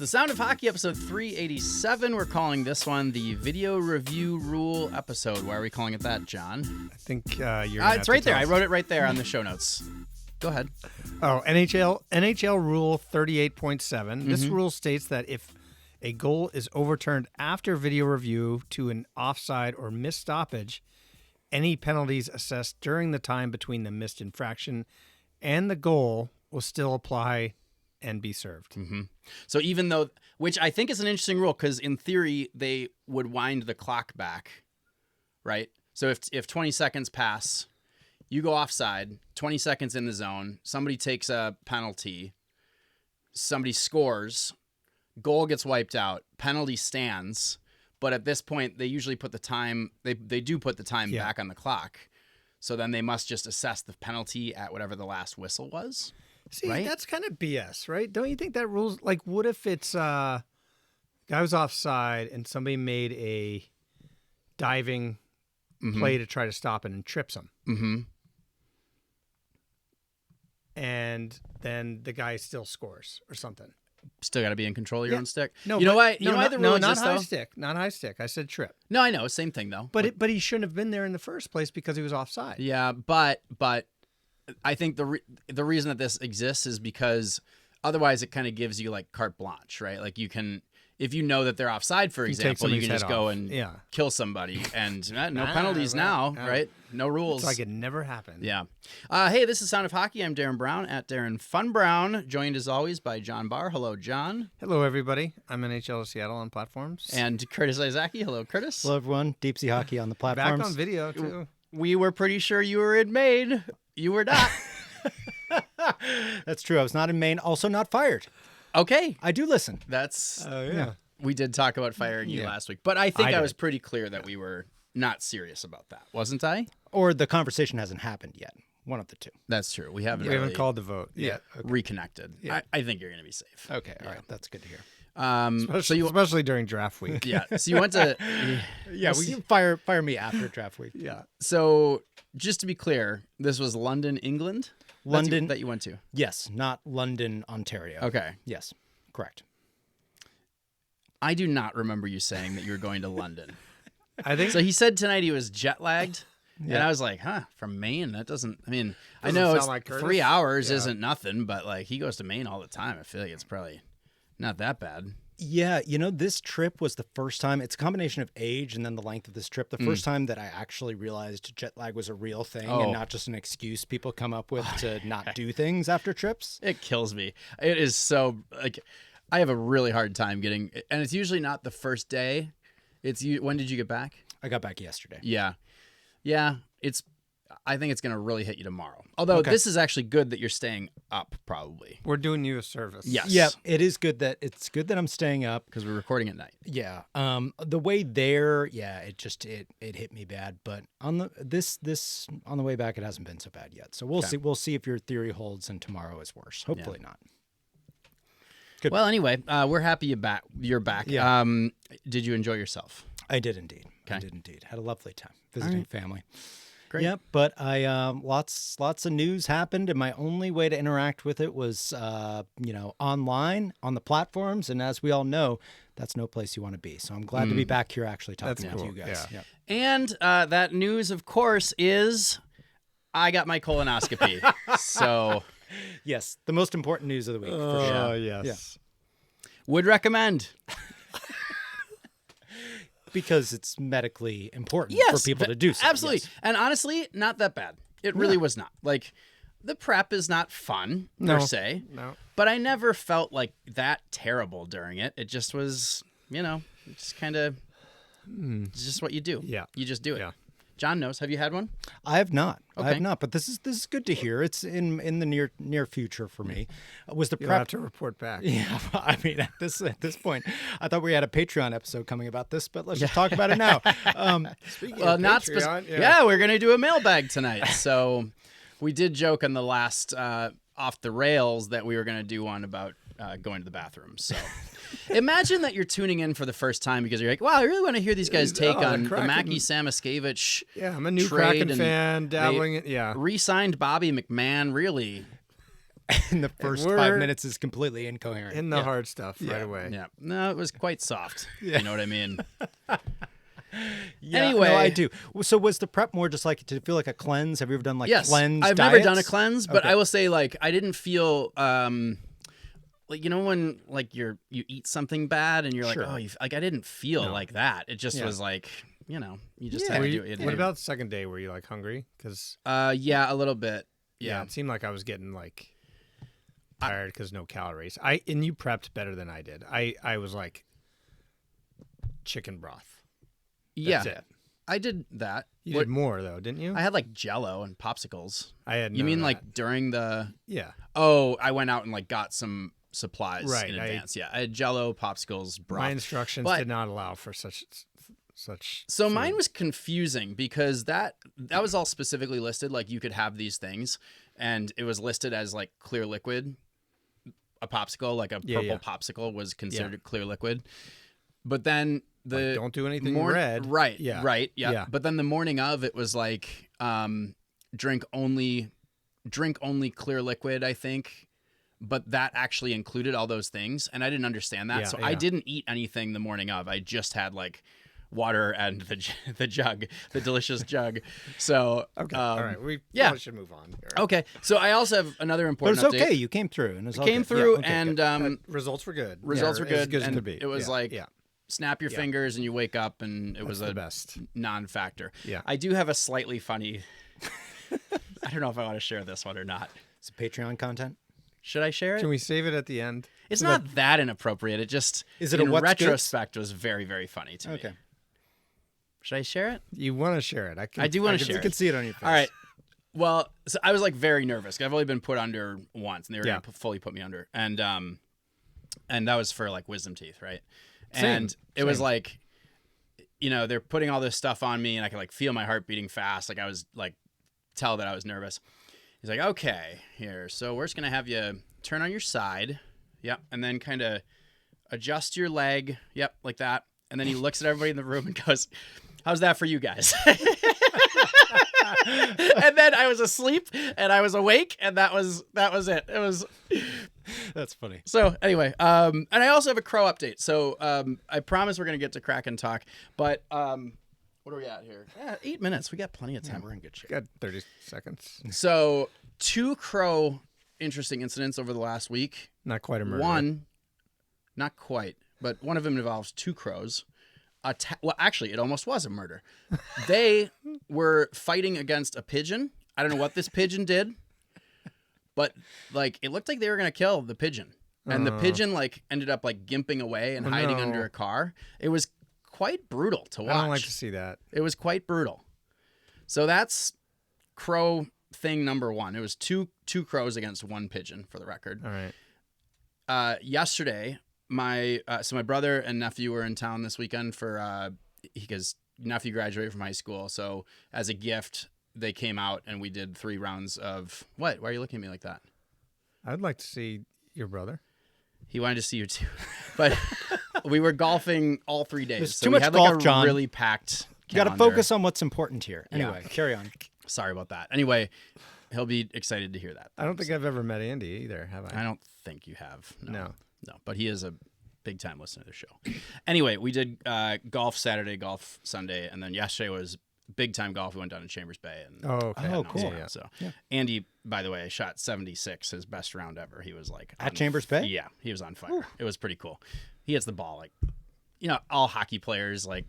the Sound of Hockey, episode 387. We're calling this one the Video Review Rule episode. Why are we calling it that, John? I think you're it's right there. I wrote it right there on the show notes. Go ahead. Oh, NHL Rule 38.7. This rule states that if a goal is overturned after video review to an offside or missed stoppage, any penalties assessed during the time between the missed infraction and the goal will still apply and be served. Mm-hmm. So even though, which I think is an interesting rule, because in theory, they would wind the clock back, right? So if 20 seconds pass, you go offside, 20 seconds in the zone, somebody takes a penalty, somebody scores, goal gets wiped out, penalty stands, but at this point, they usually put the time, they do put the time back on the clock. So then they must just assess the penalty at whatever the last whistle was. See, right? That's kind of BS, right? Don't you think that rule's like, what if it's guy was offside and somebody made a diving play to try to stop it and trips him? Mm-hmm. And then the guy still scores or something. Still got to be in control of your own stick. No, you know why? You know why the rule not exists, high though? stick. Not high stick. I said trip. No, I know. Same thing, though. But he shouldn't have been there in the first place because he was offside. Yeah, but I think the reason that this exists is because otherwise it kind of gives you like carte blanche, right? Like you can, if you know that they're offside, for example, you can just go and kill somebody and no penalties now, right? No rules. It's like it never happened. Yeah. Hey, this is Sound of Hockey. I'm Darren Brown at Darren Fun Brown, joined as always by John Barr. Hello, John. Hello, everybody. I'm NHL Seattle on platforms. And Curtis Izaki. Hello, Curtis. Hello, everyone. Deep Sea Hockey on the platforms. Back on video, too. We were pretty sure you were in Maine. You were not. That's true. I was not in Maine. Also not fired. Okay. I do listen. That's... yeah. We did talk about firing you last week, but I think I was pretty clear that we were not serious about that, wasn't I? Or the conversation hasn't happened yet. One of the two. That's true. We haven't called the vote yet. Reconnected. Yeah. I think you're going to be safe. Okay. All right. That's good to hear. Especially during draft week. Yeah. So you went to... we can fire me after draft week. Yeah. So just to be clear, this was London, England? London. That you went to? Yes. Not London, Ontario. Okay. Yes. Correct. I do not remember you saying that you were going to London. I think so. He said tonight he was jet lagged, and I was like, from Maine? That doesn't. I mean, I know it's like 3 hours isn't nothing, but like he goes to Maine all the time. I feel like it's probably not that bad. Yeah, this trip was the first time. It's a combination of age and then the length of this trip. The first time that I actually realized jet lag was a real thing and not just an excuse people come up with to not do things after trips. It kills me. It is so like. I have a really hard time getting, and it's usually not the first day. It's when did you get back? I got back yesterday. Yeah. I think it's going to really hit you tomorrow. Although this is actually good that you're staying up probably. We're doing you a service. Yes. Yeah, it is good that I'm staying up because we're recording at night. Yeah. The way there, it hit me bad, but on the way back it hasn't been so bad yet. So we'll see if your theory holds and tomorrow is worse. Hopefully not. Good. Well, anyway, we're happy you're back. Yeah. Did you enjoy yourself? I did indeed. Okay. I did indeed. Had a lovely time visiting family. Great. Yeah, but I lots of news happened, and my only way to interact with it was online on the platforms, and as we all know, that's no place you want to be. So I'm glad to be back here actually talking to you guys. Yeah. And that news, of course, is I got my colonoscopy. So yes, the most important news of the week. For sure. Oh, yes. Yeah. Would recommend. Because it's medically important for people to do so. Absolutely. Yes. And honestly, not that bad. It really was not. Like, the prep is not fun, per se. No. But I never felt like that terrible during it. It just was, just kind of, it's just what you do. Yeah. You just do it. Yeah. John knows. Have you had one? I have not. Okay. I have not. But this is good to hear. It's in the near future for me. Was the You'll prep have to report back. Yeah, I mean at this point, I thought we had a Patreon episode coming about this, but let's just talk about it now. Speaking of Patreon, yeah, we're gonna do a mailbag tonight. So we did joke on the last off the rails that we were gonna do one about going to the bathroom. So imagine that you're tuning in for the first time because you're like, wow, I really want to hear these guys take on the Mackie Samoskevich. Yeah, I'm a new trade Kraken fan, dabbling in, re-signed Bobby McMann, really. And the first we're 5 minutes is completely incoherent. In the hard stuff right away. Yeah. No, it was quite soft. You know what I mean? Yeah, Anyway. no, I do. So was the prep more just like to feel like a cleanse? Have you ever done like Yes. cleanse I've diets? never done a cleanse, but Okay. I will say like I didn't feel like when like you eat something bad and you're like, Sure. oh, I didn't feel like that. It just was like, you just had to do it. What about the second day? Were you like hungry? Because yeah, a little bit. yeah, it seemed like I was getting like tired because no calories. And you prepped better than I did. I was like chicken broth. That's it. I did that. You did more though, didn't you? I had like Jello and popsicles. I had. You none mean of like that. during the? Yeah. Oh, I went out and like got some supplies Right, in advance. Yeah, I had Jello, popsicles, broth. My instructions But- did not allow for such. So food. mine was confusing because that was all specifically listed. Like you could have these things, and it was listed as like clear liquid. A popsicle, like a purple popsicle, was considered clear liquid. But then Like, don't do anything red. Right. Yeah. Right. Yeah. Yeah. But then the morning of, it was like drink only clear liquid, I think. But that actually included all those things, and I didn't understand that. Yeah, So yeah. I didn't eat anything the morning of. I just had like water and the jug, the delicious jug. So Okay. All right. We yeah. probably should move on. Here. Okay. So I also have another But important it's update. okay. You came through, and it's all Came good. through, Yeah, okay, and good. Results were good. results were good. As good as and could be. It was Yeah, like yeah. snap your fingers and you wake up, and it That's was the a best. non-factor. Yeah. I do have a slightly funny. I don't know if I want to share this one or not. It's Patreon content. Should I share it? Can we save it at the end? It's not that inappropriate. It just, Is it in a what's good? retrospect, was very, very funny to me. Okay. Should I share it? You want to share it? I do want to share You it. can see it on your face. All right. Well, so I was like very nervous. 'Cause I've only been put under once, and they were Yeah. gonna fully put me under, and that was for like wisdom teeth, right? Same, And it was same. like, they're putting all this stuff on me, and I could like feel my heart beating fast. Like I was like, tell that I was nervous. He's like, okay, here. So we're just gonna have you turn on your side, yep, and then kind of adjust your leg, yep, like that. And then he looks at everybody in the room and goes, how's that for you guys? And then I was asleep and I was awake, and that was it. It was That's funny. so anyway. And I also have a crow update. So I promise we're gonna get to Kraken talk, but what are we at here? 8 minutes. We got plenty of time. We're in good shape. Got 30 seconds. So 2 crow interesting incidents over the last week. Not quite a murder. One, not quite, but one of them involves 2 crows. Well, actually, it almost was a murder. They were fighting against a pigeon. I don't know what this pigeon did, but like it looked like they were gonna kill the pigeon, and the pigeon like ended up like gimping away and hiding no. under a car. It was quite brutal to watch. I don't like to see that. It was quite brutal. So that's crow thing number 1. It was two crows against 1 pigeon, for the record. All right. Yesterday, my brother and nephew were in town this weekend for because nephew graduated from high school. So as a gift, they came out and we did 3 rounds of what? Why are you looking at me like that? I'd like to see your brother. He wanted to see you too, but we were golfing all 3 days. There's so too we much had like golf, a John. really packed. You got to calendar. focus on what's important here. Anyway, carry on. Sorry about that. Anyway, he'll be excited to hear that. I don't think I've ever met Andy either, have I? I don't think you have. No. No, but he is a big time listener to the show. Anyway, we did golf Saturday, golf Sunday, and then yesterday was big time golf. We went down to Chambers Bay. And Oh, okay. Oh, cool. Yeah, yeah. So Andy, by the way, shot 76, his best round ever. He was like At Chambers Bay? Yeah, he was on fire. It was pretty cool. He hits the ball like, all hockey players, like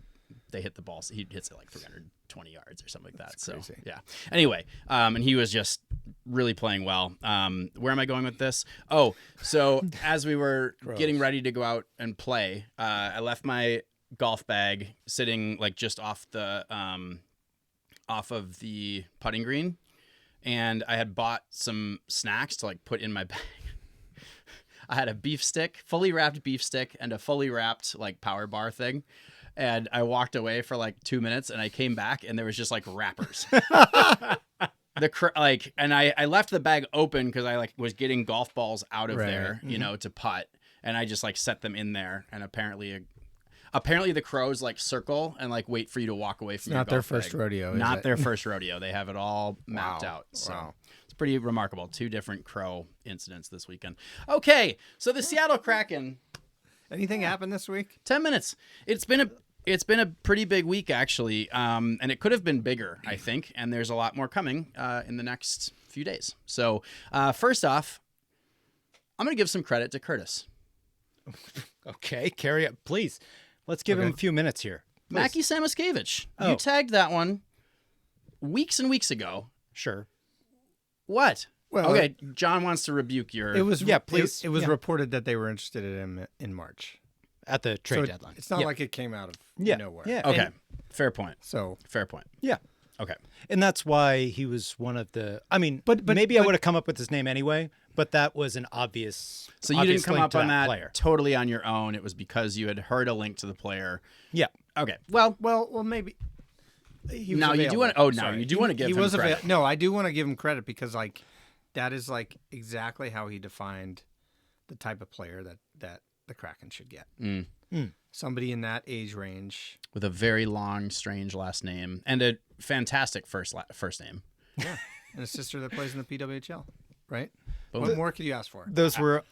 they hit the ball. So he hits it like 320 yards or something like that. That's so crazy. yeah. Anyway, and he was just really playing well. Where am I going with this? Oh, so as we were getting ready to go out and play, I left my golf bag sitting like just off of the putting green, and I had bought some snacks to like put in my bag. I had a beef stick, fully wrapped beef stick, and a fully wrapped like power bar thing. And I walked away for like 2 minutes, and I came back, and there was just like wrappers. And I left the bag open because I like was getting golf balls out of there, to putt, and I just like set them in there. And apparently the crows like circle and like wait for you to walk away from. Not your their golf first bag. rodeo. Is Not it? their first rodeo. They have it all mapped Wow. out. So Wow. It's pretty remarkable. 2 different crow incidents this weekend. Okay, so the Seattle Kraken. Anything happened this week? 10 minutes. It's been a pretty big week, actually, and it could have been bigger, I think, and there's a lot more coming in the next few days. So first off, I'm going to give some credit to Curtis. Okay, carry it, please. Let's give him a few minutes here. Please. Mackie Samoskevich. Oh. You tagged that one weeks and weeks ago. Sure. What? Well, okay, John wants to rebuke your... It was please. It was reported that they were interested in him in March. At the trade deadline. It's not like it came out of nowhere. Yeah. Okay, fair point. So Fair point. Yeah. Okay. And that's why he was one of the. I mean, But maybe I would have come up with his name anyway. But that was an obvious. So you didn't come link up to on that player. totally on your own. It was because you had heard a link to the player. Yeah. Okay. Well, maybe. He was now you do want. available. Oh, no, Sorry. you do want to give he him was credit. No, I do want to give him credit because that is exactly how he defined the type of player that the Kraken should get. Somebody in that age range With a very long, strange last name and a fantastic first name. Yeah, and a sister that plays in the PWHL, right? Boom. What more could you ask for? Those were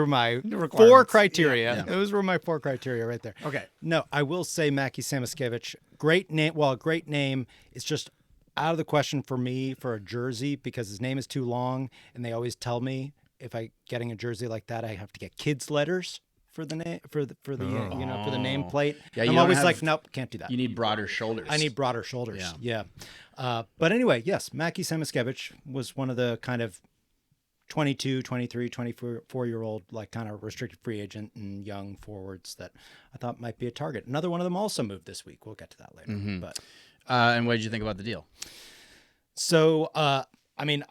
my requirements. 4 criteria. Yeah. Those were my 4 criteria right there. Okay. No, I will say Mackie Samoskevich, great name. Well, great name. It's just out of the question for me for a jersey because his name is too long, and they always tell me if I getting a jersey like that, I have to get kids' letters for the name for the for the nameplate. Yeah, you I'm don't always have- like, nope, can't do that. You need broader shoulders. I need broader shoulders. Yeah. But anyway, yes, Mackie Samoskevich was one of the kind of 22, 23, 24-year-old, kind of restricted free agent and young forwards that I thought might be a target. Another one of them also moved this week. We'll get to that later. But and what did you think about the deal? so, I mean,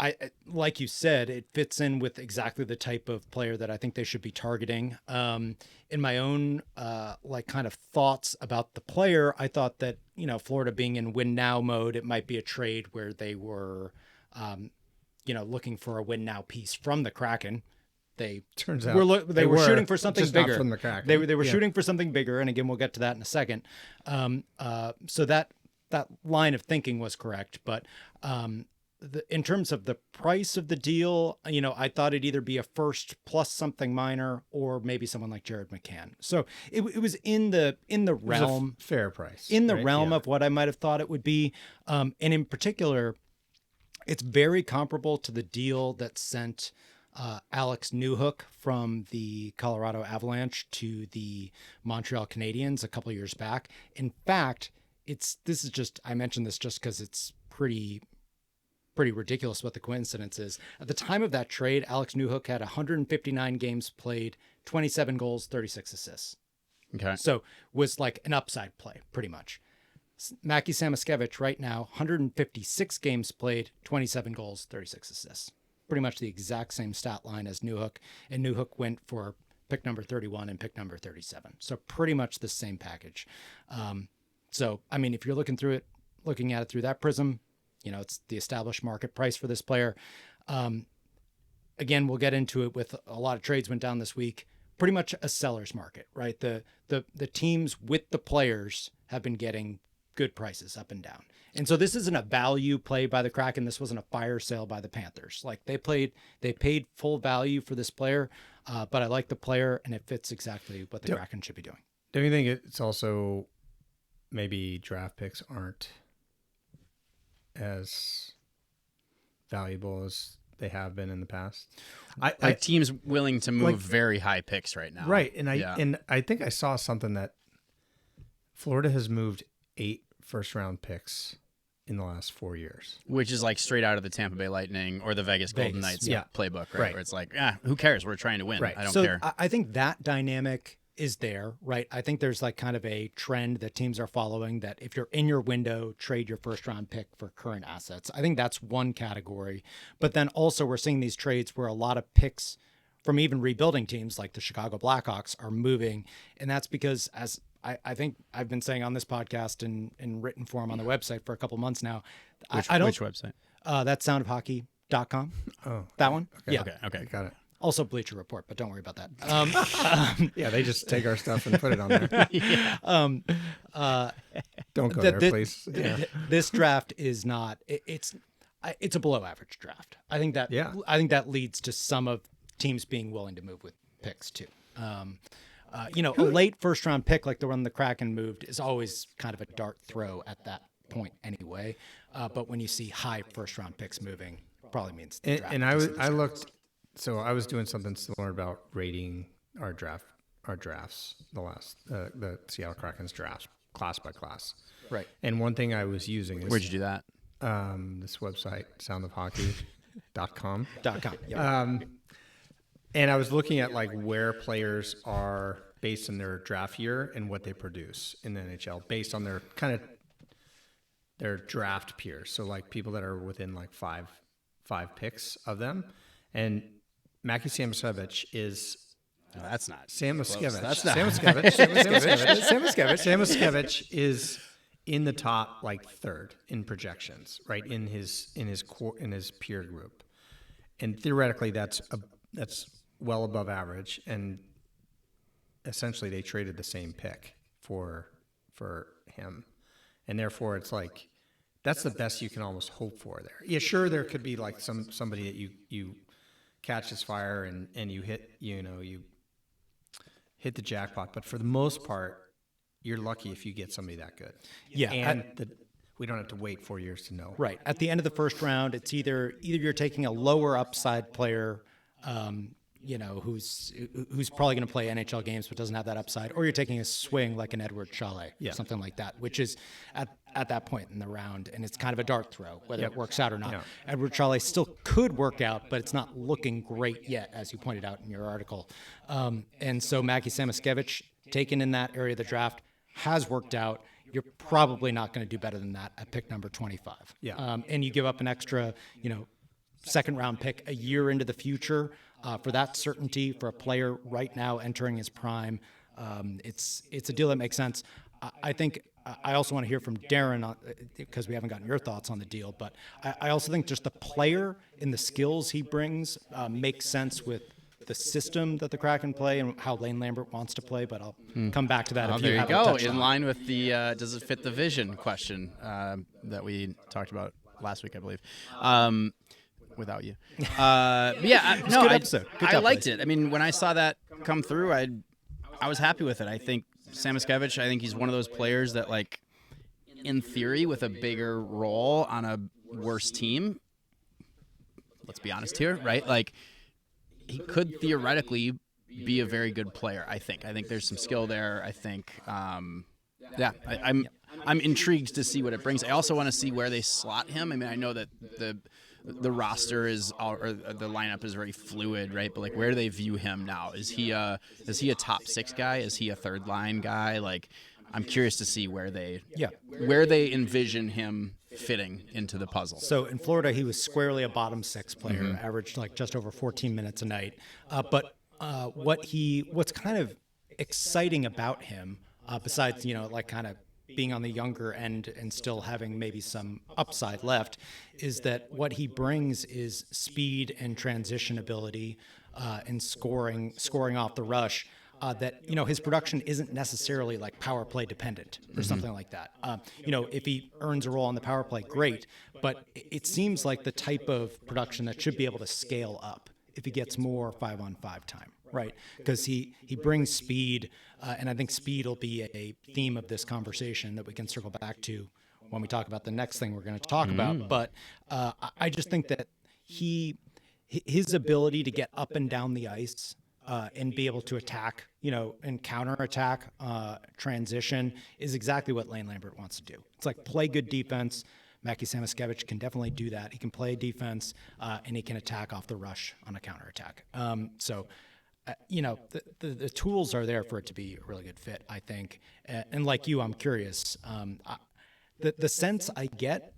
like you said, it fits in with exactly the type of player that I think they should be targeting. In my own kind of thoughts about the player, I thought that Florida being in win now mode, it might be a trade where they were, looking for a win now piece from the Kraken. They Turns out they were shooting for something just not bigger from the Kraken. They were shooting for something bigger, and again, we'll get to that in a second. So that line of thinking was correct, but. In terms of the price of the deal, I thought it'd either be a first plus something minor or maybe someone like Jared McCann. So it was in the realm, fair price, in the right? realm of what I might have thought it would be. And in particular, it's very comparable to the deal that sent Alex Newhook from the Colorado Avalanche to the Montreal Canadiens a couple of years back. In fact, I mentioned this just because it's pretty ridiculous what the coincidence is. At the time of that trade, Alex Newhook had 159 games played, 27 goals, 36 assists. Okay. So was like an upside play, pretty much. Mackie Samoskevich right now, 156 games played, 27 goals, 36 assists. Pretty much the exact same stat line as Newhook, and Newhook went for pick number 31 and pick number 37. So pretty much the same package. So, I mean, if you're looking at it through that prism, it's the established market price for this player. Again, we'll get into it with a lot of trades went down this week. Pretty much a seller's market, right? The teams with the players have been getting good prices up and down. And so this isn't a value play by the Kraken. This wasn't a fire sale by the Panthers. They paid full value for this player, but I like the player and it fits exactly what the Kraken should be doing. Don't you think it's also maybe draft picks aren't as valuable as they have been in the past? Teams willing to move very high picks right now. Right. And I think I saw something that Florida has moved 8 first-round picks in the last 4 years. Which is straight out of the Tampa Bay Lightning or the Vegas Golden Knights playbook, right? Where it's who cares? We're trying to win. Right. I don't so care. I think that dynamic is there, right? I think there's kind of a trend that teams are following that if you're in your window, trade your first round pick for current assets. I think that's one category. But then also we're seeing these trades where a lot of picks from even rebuilding teams like the Chicago Blackhawks are moving. And that's because, as I think I've been saying on this podcast and in written form on the website for a couple months now. Which website? That's soundofhockey.com. Oh, that one? Okay. Yeah. Okay. Got it. Also Bleacher Report, but don't worry about that. Yeah, they just take our stuff and put it on there. Don't go there, please. Yeah. This draft is not. it's a below average draft. I think that leads to some of teams being willing to move with picks too. A late first round pick like the one the Kraken moved is always kind of a dart throw at that point anyway. But when you see high first round picks moving, probably means the draft. And I looked, so I was doing something similar about rating our drafts, the Seattle Kraken's drafts, class by class. Right. And one thing I was using is Where'd you do that? This website, soundofhockey.com. Yep. And I was looking at like where players are based on their draft year and what they produce in the NHL based on their kind of their draft peers. So like people that are within like five picks of them. And Mackie Samoskevich is No, that's not. Samoskevich. That's not. Samoskevich is in the top like third in projections, right? In his peer group. And theoretically that's well above average, and essentially they traded the same pick for him, and therefore it's like that's the best you can almost hope for there. Yeah, sure, there could be like somebody that you catch this fire and you hit you hit the jackpot, but for the most part you're lucky if you get somebody that good. Yeah, and we don't have to wait 4 years to know. Right. At the end of the first round, it's either you're taking a lower upside player, who's probably going to play NHL games but doesn't have that upside, or you're taking a swing like an Edward Chalet, something like that, which is at that point in the round, and it's kind of a dart throw whether it works out or not. Edward Chalet still could work out, but it's not looking great yet, as you pointed out in your article. And so Mackie Samoskevich, taken in that area of the draft, has worked out. You're probably not going to do better than that at pick number 25. Yeah. And you give up an extra, second round pick a year into the future for that certainty for a player right now entering his prime. It's a deal that makes sense. I think I also want to hear from Darren because we haven't gotten your thoughts on the deal, but I also think just the player and the skills he brings makes sense with the system that the Kraken play and how Lane Lambert wants to play, but I'll come back to that. There you go. In line with the does it fit the vision question that we talked about last week, I believe. Without you. I liked it. I mean, when I saw that come through, I was happy with it. I think Samoskevich, I think he's one of those players that, like, in theory, with a bigger role on a worse team, let's be honest here, right? Like, he could theoretically be a very good player, I think. I think there's some skill there. I think, I'm intrigued to see what it brings. I also want to see where they slot him. I mean, I know that the roster or the lineup is very fluid, right? But like, where do they view him now? Is he a top six guy? Is he a third line guy? Like, I'm curious to see where they envision him fitting into the puzzle. So in Florida, he was squarely a bottom six player, averaged like just over 14 minutes a night. But what's kind of exciting about him, besides like kind of being on the younger end and still having maybe some upside left, is that what he brings is speed and transition ability and scoring off the rush. That his production isn't necessarily like power play dependent or something like that. If he earns a role on the power play, great. But it seems like the type of production that should be able to scale up if he gets more 5-on-5 time, right? Because he brings speed, and I think speed will be a theme of this conversation that we can circle back to when we talk about the next thing we're going to talk about. But I just think that his ability to get up and down the ice. And be able to attack, and counterattack, transition is exactly what Lane Lambert wants to do. It's like play good defense. Mackie Samoskevich can definitely do that. He can play defense, and he can attack off the rush on a counterattack. The tools are there for it to be a really good fit, I think. And like you, I'm curious. The sense I get,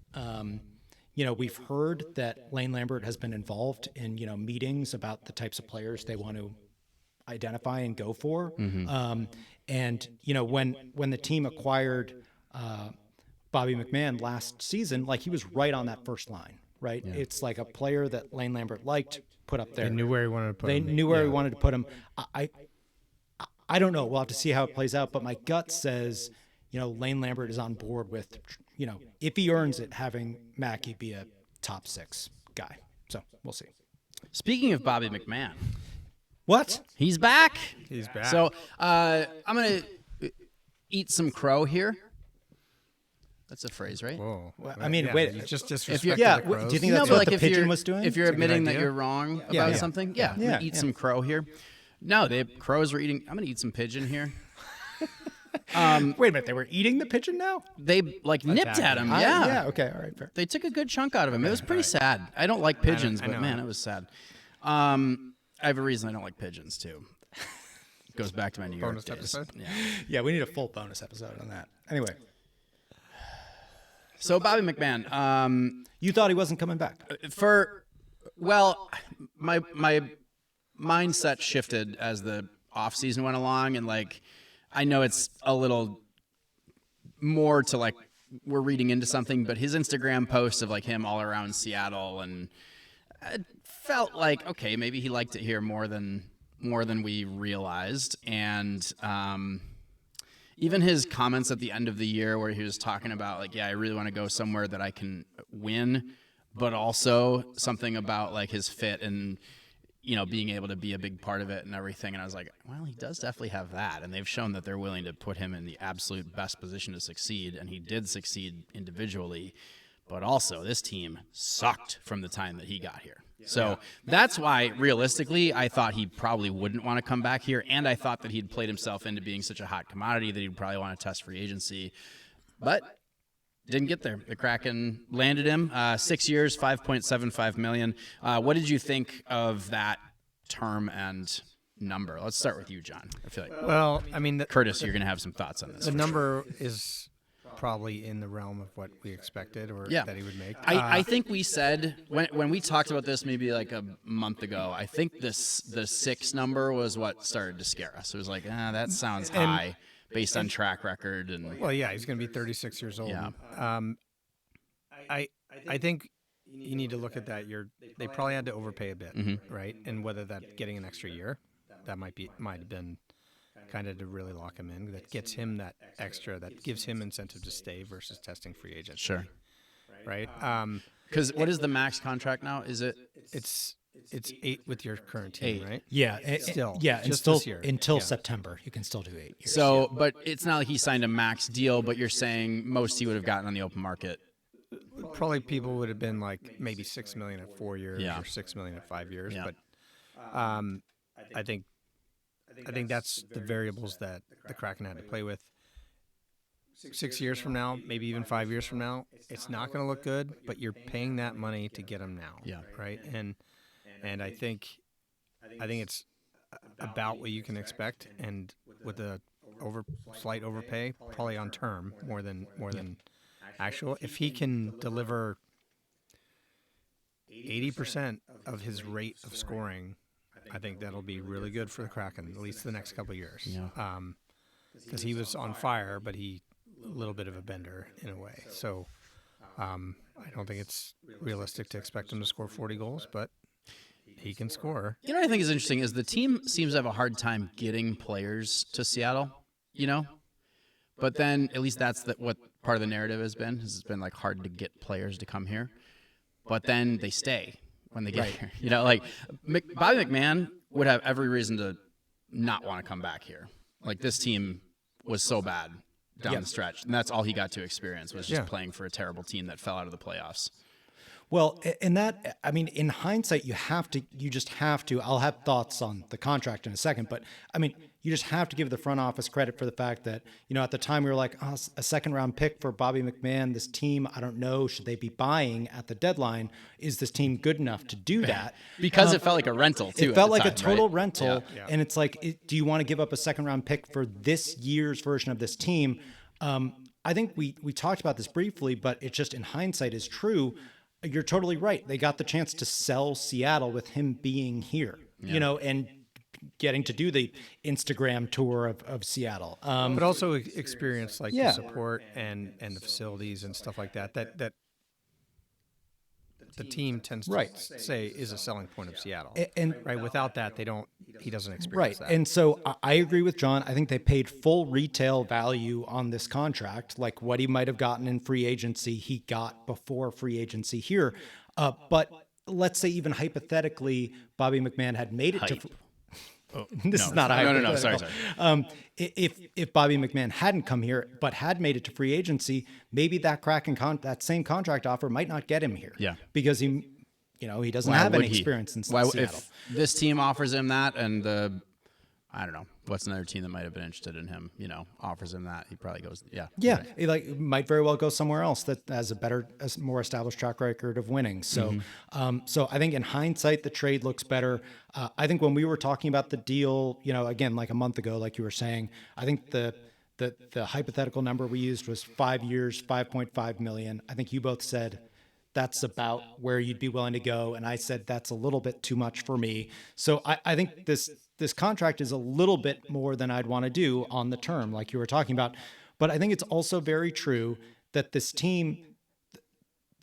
we've heard that Lane Lambert has been involved in, meetings about the types of players they want to identify and go for. When the team acquired Bobby McMann last season, like he was right on that first line, right? Yeah. It's like a player that Lane Lambert liked, put up there. They knew where he wanted to put him. They knew where he wanted to put him. I don't know. We'll have to see how it plays out, but my gut says, Lane Lambert is on board with, if he earns it, having Mackie be a top 6 guy. So we'll see. Speaking of Bobby McMann, What? he's back. He's back. So I'm gonna eat some crow here. That's a phrase, right? Whoa. I mean, yeah, wait, you just if you're- disrespected yeah, the crows. do you think No, that's but what like the if pigeon you're was doing? if you're It's a good admitting that idea. you're wrong about yeah. something, yeah, I'm gonna eat some crow here. No, the crows were eating. I'm gonna eat some pigeon here. Wait a minute, they were eating the pigeon now? They like nipped at him. Yeah. Yeah, okay, all right, fair. They took a good chunk out of him. It was pretty sad. I don't like pigeons, I but know. man, it was sad. I have a reason I don't like pigeons too. Goes back to my New York Bonus days. episode? Yeah. Yeah, we need a full bonus episode on that. Anyway, So Bobby McMann, you thought he wasn't coming back. my mindset shifted as the off season went along, and like I know it's a little more to like we're reading into something, but his Instagram post of like him all around Seattle, and it felt like okay, maybe he liked it here more than we realized, and even his comments at the end of the year where he was talking about like, yeah, I really want to go somewhere that I can win, but also something about like his fit and, you know, being able to be a big part of it and everything. And I was like, well, he does definitely have that. And they've shown that they're willing to put him in the absolute best position to succeed. And he did succeed individually, but also this team sucked from the time that he got here. So that's why, realistically, I thought he probably wouldn't want to come back here, and I thought that he'd played himself into being such a hot commodity that he'd probably want to test free agency, but didn't get there. The Kraken landed him 6 years, $5.75 million. What did you think of that term and number? Let's start with you, John. I feel like Well, I mean, Curtis, you're going to have some thoughts on this. the number is probably in the realm of what we expected or Yeah. that he would make. I think we said when we talked about this maybe like a month ago, I think the 6 number was what started to scare us. It was like, that sounds high based on track record and Well, yeah, he's going to be 36 years old. Yeah. I think you need to look at that. They probably had to overpay a bit, right? And whether that getting an extra year, that might have been kind of to really lock him in. That gets him that extra, that gives him incentive to stay versus testing free agents. sure. Right. Because what is the max contract now? Is it? It's 8 with your current team, 8. right? Yeah, Still, yeah, and just still this year. until Yeah. September, you can still do 8 years. So, but it's not like he signed a max deal. But you're saying most he would have gotten on the open market. Probably people would have been like maybe $6 million at 4 years Yeah. or $6 million at 5 years. Yeah. But I think that's the variables that the Kraken had to play with. 6 years from now, maybe even 5 years from now, it's not going to look good. But you're paying that money to get him now. Yeah. Right. And I think it's about what you can expect, and with a slight overpay, probably on term more than actual. If he can deliver 80% of his rate of scoring, I think that'll be really good for the Kraken, at least the next couple of years. Yeah. Because he was on fire, but a little bit of a bender in a way. So I don't think it's realistic to expect him to score 40 goals, but he can score. You know what I think is interesting is the team seems to have a hard time getting players to Seattle, you know? But then at least that's what part of the narrative has been. It's been like hard to get players to come here. But then they stay when they get here. You know, like Bobby McMann would have every reason to not want to come back here. Like this team was so bad down the stretch. And that's all he got to experience was just playing for a terrible team that fell out of the playoffs. Well, and that, I mean, in hindsight, you just have to, I'll have thoughts on the contract in a second, but I mean, you just have to give the front office credit for the fact that, you know, at the time we were like, oh, a 2nd round pick for Bobby McMann, this team, I don't know, should they be buying at the deadline? Is this team good enough to do that? Because it felt like a rental, too. It felt at like the a time, total right? rental. Yeah. And it's like, do you want to give up a 2nd round pick for this year's version of this team? I think we talked about this briefly, but it just in hindsight is true. You're totally right. They got the chance to sell Seattle with him being here, you know, and getting to do the Instagram tour of Seattle. But also experience like the support and the facilities and stuff like that the team tends to say is a selling point of Seattle. And right, without that, he doesn't experience that. And so I agree with John. I think they paid full retail value on this contract, like what he might have gotten in free agency, he got before free agency here. But let's say even hypothetically, Bobby McMann had made it to. This is not no. Sorry. If Bobby McMann hadn't come here but had made it to free agency, maybe that Kraken that same contract offer might not get him here. Yeah, because he doesn't have any experience in Seattle. If this team offers him that, and I don't know what's another team that might have been interested in him, offers him that, he probably goes. Yeah. Right. He might very well go somewhere else that has a more established track record of winning. So, so I think in hindsight, the trade looks better. I think when we were talking about the deal, again, like a month ago, like you were saying, I think the hypothetical number we used was 5 years, $5.5 million. I think you both said that's about where you'd be willing to go, and I said that's a little bit too much for me. So I think this contract is a little bit more than I'd want to do on the term, like you were talking about. But I think it's also very true that this team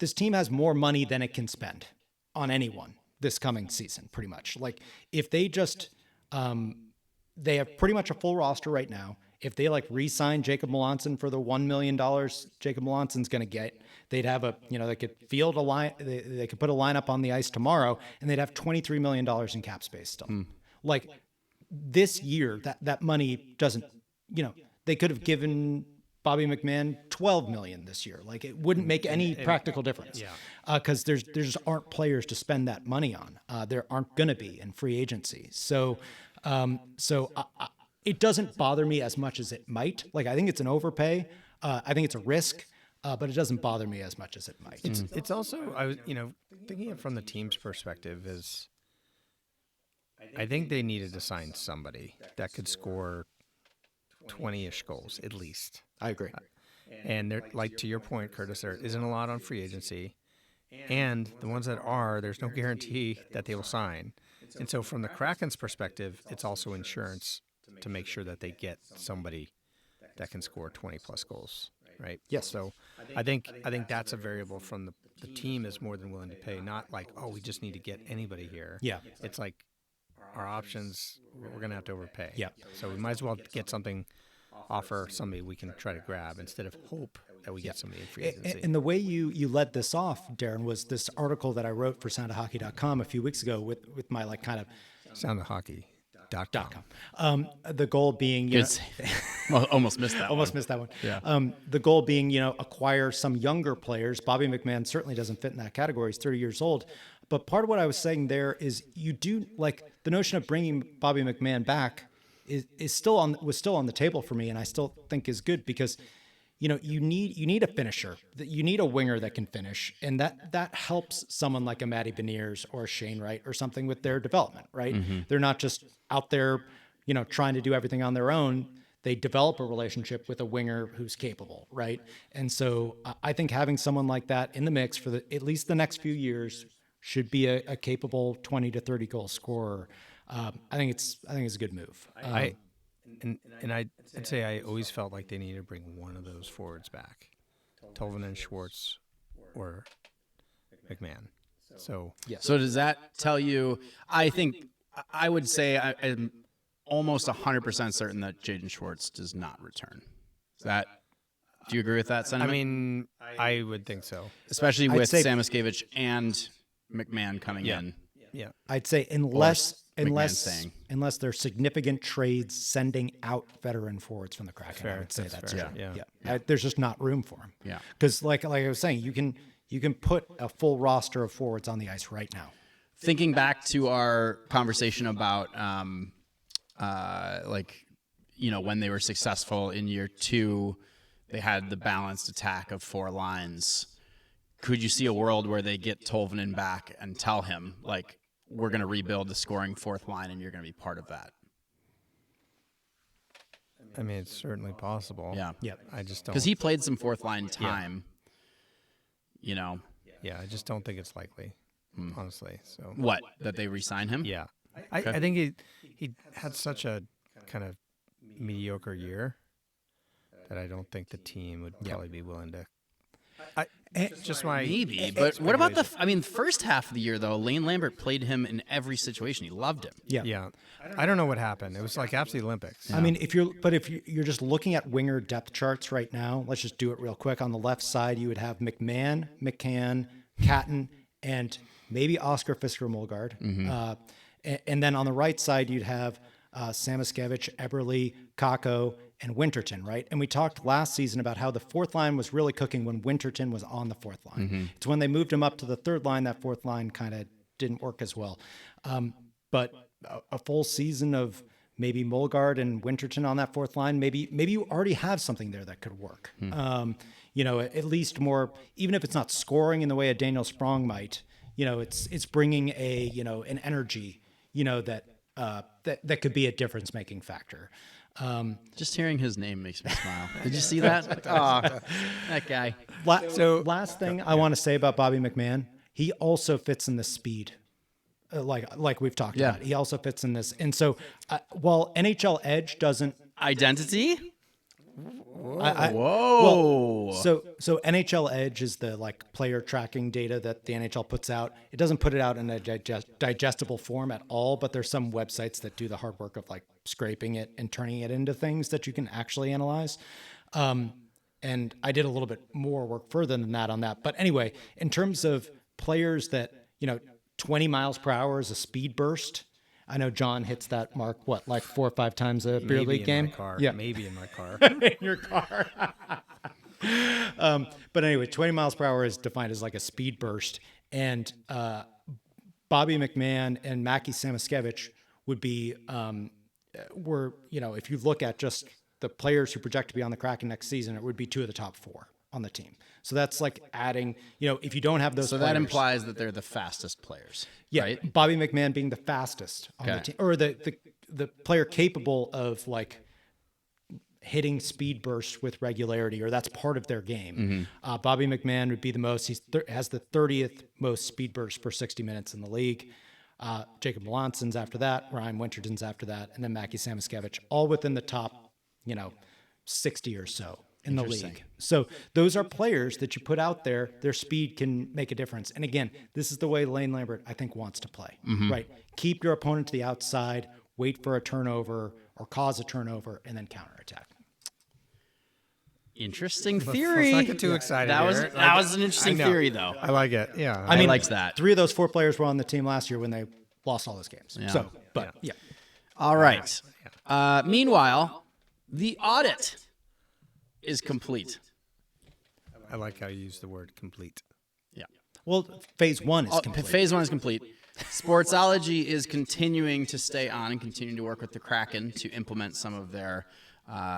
has more money than it can spend on anyone this coming season, pretty much. Like if they just, they have pretty much a full roster right now. If they re-sign Jacob Melanson for the $1 million Jacob Melanson's going to get, they'd have they could field a line, they could put a lineup on the ice tomorrow, and they'd have $23 million in cap space still. This year, that money doesn't, they could have given Bobby McMann $12 million this year. It wouldn't make any practical difference. Because there just aren't players to spend that money on. There aren't going to be in free agency. So it doesn't bother me as much as it might. I think it's an overpay. I think it's a risk, but it doesn't bother me as much as it might. It's also, I was, thinking it from the team's perspective is, I think they needed to sign somebody that could score 20-ish goals at least. I agree. And they're, to your point, Curtis, there isn't a lot on free agency, and the ones that are, there's no guarantee that they will sign. And so from the Kraken's perspective, it's also insurance to make sure that they get somebody that can score 20-plus goals, right? Yes. So I think that's a variable from the team is more than willing to pay, not we just need to get anybody here. Yeah. It's our options, we're going to have to overpay. Yeah. So we might as well get offer somebody we can try to grab instead of hope that we get somebody in free agency. And the way you led this off, Darren, was this article that I wrote for soundofhockey.com a few weeks ago with my kind of soundofhockey.com. The goal being, almost missed that missed that one. Yeah. The goal being, acquire some younger players. Bobby McMann certainly doesn't fit in that category. He's 30 years old. But part of what I was saying there is you do the notion of bringing Bobby McMann back was still on the table for me, and I still think is good because you need a finisher, you need a winger that can finish, and that helps someone like a Matty Beniers or a Shane Wright or something with their development, right? Mm-hmm. They're not just out there, trying to do everything on their own. They develop a relationship with a winger who's capable, right? And so I think having someone like that in the mix for at least the next few years should be a capable 20 to 30 goal scorer. I think it's a good move. I'd say I always felt like they needed to bring one of those forwards back, Tolvanen, Schwartz, or McMann. So yes. So does that tell you? I think I would say I'm almost 100% certain that Jaden Schwartz does not return. Do you agree with that sentiment? I mean, I would think so, especially with Samoskevich and McMann coming in. Yeah, I'd say unless there's significant trades sending out veteran forwards from the Kraken, fair. I would say that's fair. true. Yeah. There's just not room for them. Yeah, because like I was saying, you can put a full roster of forwards on the ice right now. Thinking back to our conversation about when they were successful in year 2, they had the balanced attack of 4 lines. Could you see a world where they get Tolvanen back and tell him, we're going to rebuild the scoring 4th line and you're going to be part of that? I mean, it's certainly possible. Yeah. I just don't. Because he played some 4th line time, Yeah, I just don't think it's likely, honestly. So what, that they re-sign him? Yeah. I think he had such a kind of mediocre year that I don't think the team would probably be willing to. Maybe, but what about first half of the year though? Lane Lambert played him in every situation. He loved him. Yeah. I don't know what happened. It was after the Olympics. Yeah. I mean, if you're just looking at winger depth charts right now, let's just do it real quick. On the left side, you would have McMann, McCann, Catton, and maybe Oscar Fisker-Molgaard. Mm-hmm. And then on the right side, you'd have Samoskevich, Eberle, Kakko, and Winterton, right? And we talked last season about how the fourth line was really cooking when Winterton was on the fourth line. Mm-hmm. It's when they moved him up to the third line, that fourth line kind of didn't work as well. But a full season of maybe Molgaard and Winterton on that fourth line, maybe you already have something there that could work. At least more, even if it's not scoring in the way a Daniel Sprong might, it's bringing an energy, that could be a difference-making factor. Just hearing his name makes me smile. Did you see that? Oh, that guy. Last thing I want to say about Bobby McMann, he also fits in the speed, like we've talked about. He also fits in this, and so while NHL Edge doesn't identity. Whoa. So NHL Edge is the player tracking data that the NHL puts out. It doesn't put it out in a digestible form at all, but there's some websites that do the hard work of scraping it and turning it into things that you can actually analyze. And I did a little bit more work further than that on that. But anyway, in terms of players that, 20 miles per hour is a speed burst. I know John hits that mark, 4 or 5 times a beer league game? Yeah, maybe in my car. In your car. But anyway, 20 miles per hour is defined as a speed burst. And Bobby McMann and Mackie Samoskevich would be, if you look at just the players who project to be on the Kraken next season, it would be 2 of the top 4 on the team. So that's adding, if you don't have those players. That implies that they're the fastest players. Yeah, right? Bobby McMann being the fastest on the team, or the player capable of hitting speed bursts with regularity, or that's part of their game. Mm-hmm. Bobby McMann would be the most. He has the 30th most speed bursts per 60 minutes in the league. Jacob Melanson's after that, Ryan Winterton's after that, and then Mackie Samoskevich, all within the top, 60 or so in the league. So those are players that you put out there, their speed can make a difference. And again, this is the way Lane Lambert, I think, wants to play, right? Keep your opponent to the outside, wait for a turnover or cause a turnover, and then counterattack. Interesting theory. Let's not get too excited. That was an interesting theory, though. I like it. Yeah. I liked that. 3 of those 4 players were on the team last year when they lost all those games. Yeah. So, yeah. All right. Meanwhile, the audit is complete. I like how you use the word complete. Yeah. Well, phase 1 is complete. Phase 1 is complete. Sportsology is continuing to stay on and continuing to work with the Kraken to implement some of their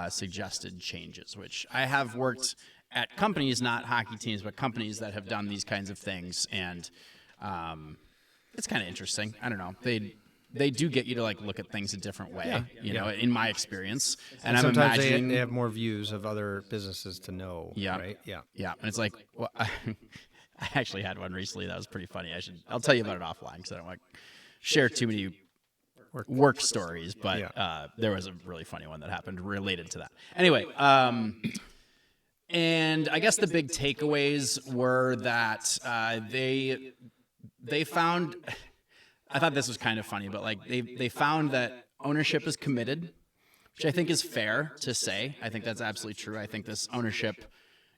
suggested changes, which I have worked at companies, not hockey teams, but companies that have done these kinds of things. And it's kind of interesting. I don't know. They do get you to look at things a different way, in my experience. And I'm sometimes imagining they have more views of other businesses to know. Yeah. Right. Yeah. Yeah. And it's well, I actually had one recently that was pretty funny. I'll tell you about it offline because I don't want to share too many work stories, but there was a really funny one that happened related to that. Anyway, and I guess the big takeaways were that they found. I thought this was kind of funny, but they found that ownership is committed, which I think is fair to say. I think that's absolutely true. I think this ownership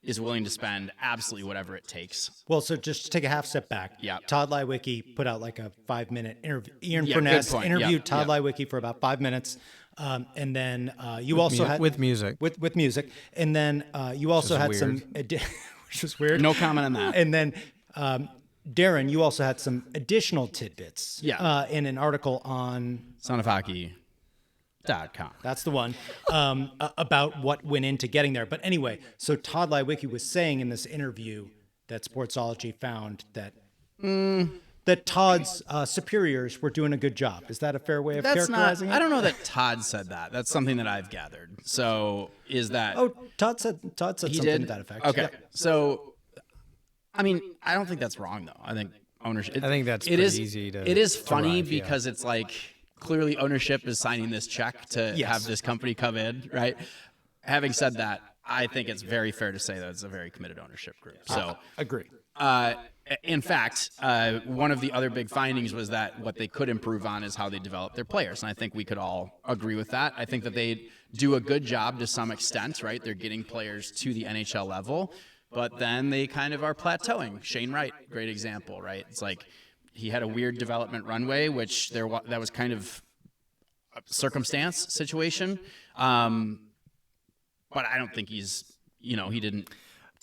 is willing to spend absolutely whatever it takes. Well, so just to take a half step back. Yeah. Todd Leiweke put out a 5-minute interview. Ian Yeah, Furness good point. interviewed Yeah, Todd yeah. Leiweke for about 5 minutes. And then you also had with music. With music. And then you also had some which was weird. No comment on that. And then Darren, you also had some additional tidbits in an article on sonofhockey.com. That's the one, about what went into getting there. But anyway, so Todd Leiweke was saying in this interview that Sportsology found that that Todd's superiors were doing a good job. Is that a fair way of characterizing it? I don't know that Todd said that. That's something that I've gathered. So is that... Oh, Todd said he something did? to that effect. Okay. Yeah. So... I mean, I don't think that's wrong, though. I think ownership... I think that's pretty easy to It is funny derive, because it's clearly ownership is signing this check to have this company come in, right? Having said that, I think it's very fair to say that it's a very committed ownership group. So, agree. in fact, one of the other big findings was that what they could improve on is how they develop their players. And I think we could all agree with that. I think that they do a good job to some extent, right? They're getting players to the NHL level. but then they kind of are plateauing. Shane Wright, great example, right? It's like he had a weird development runway, which that was kind of a circumstance situation. But I don't think he didn't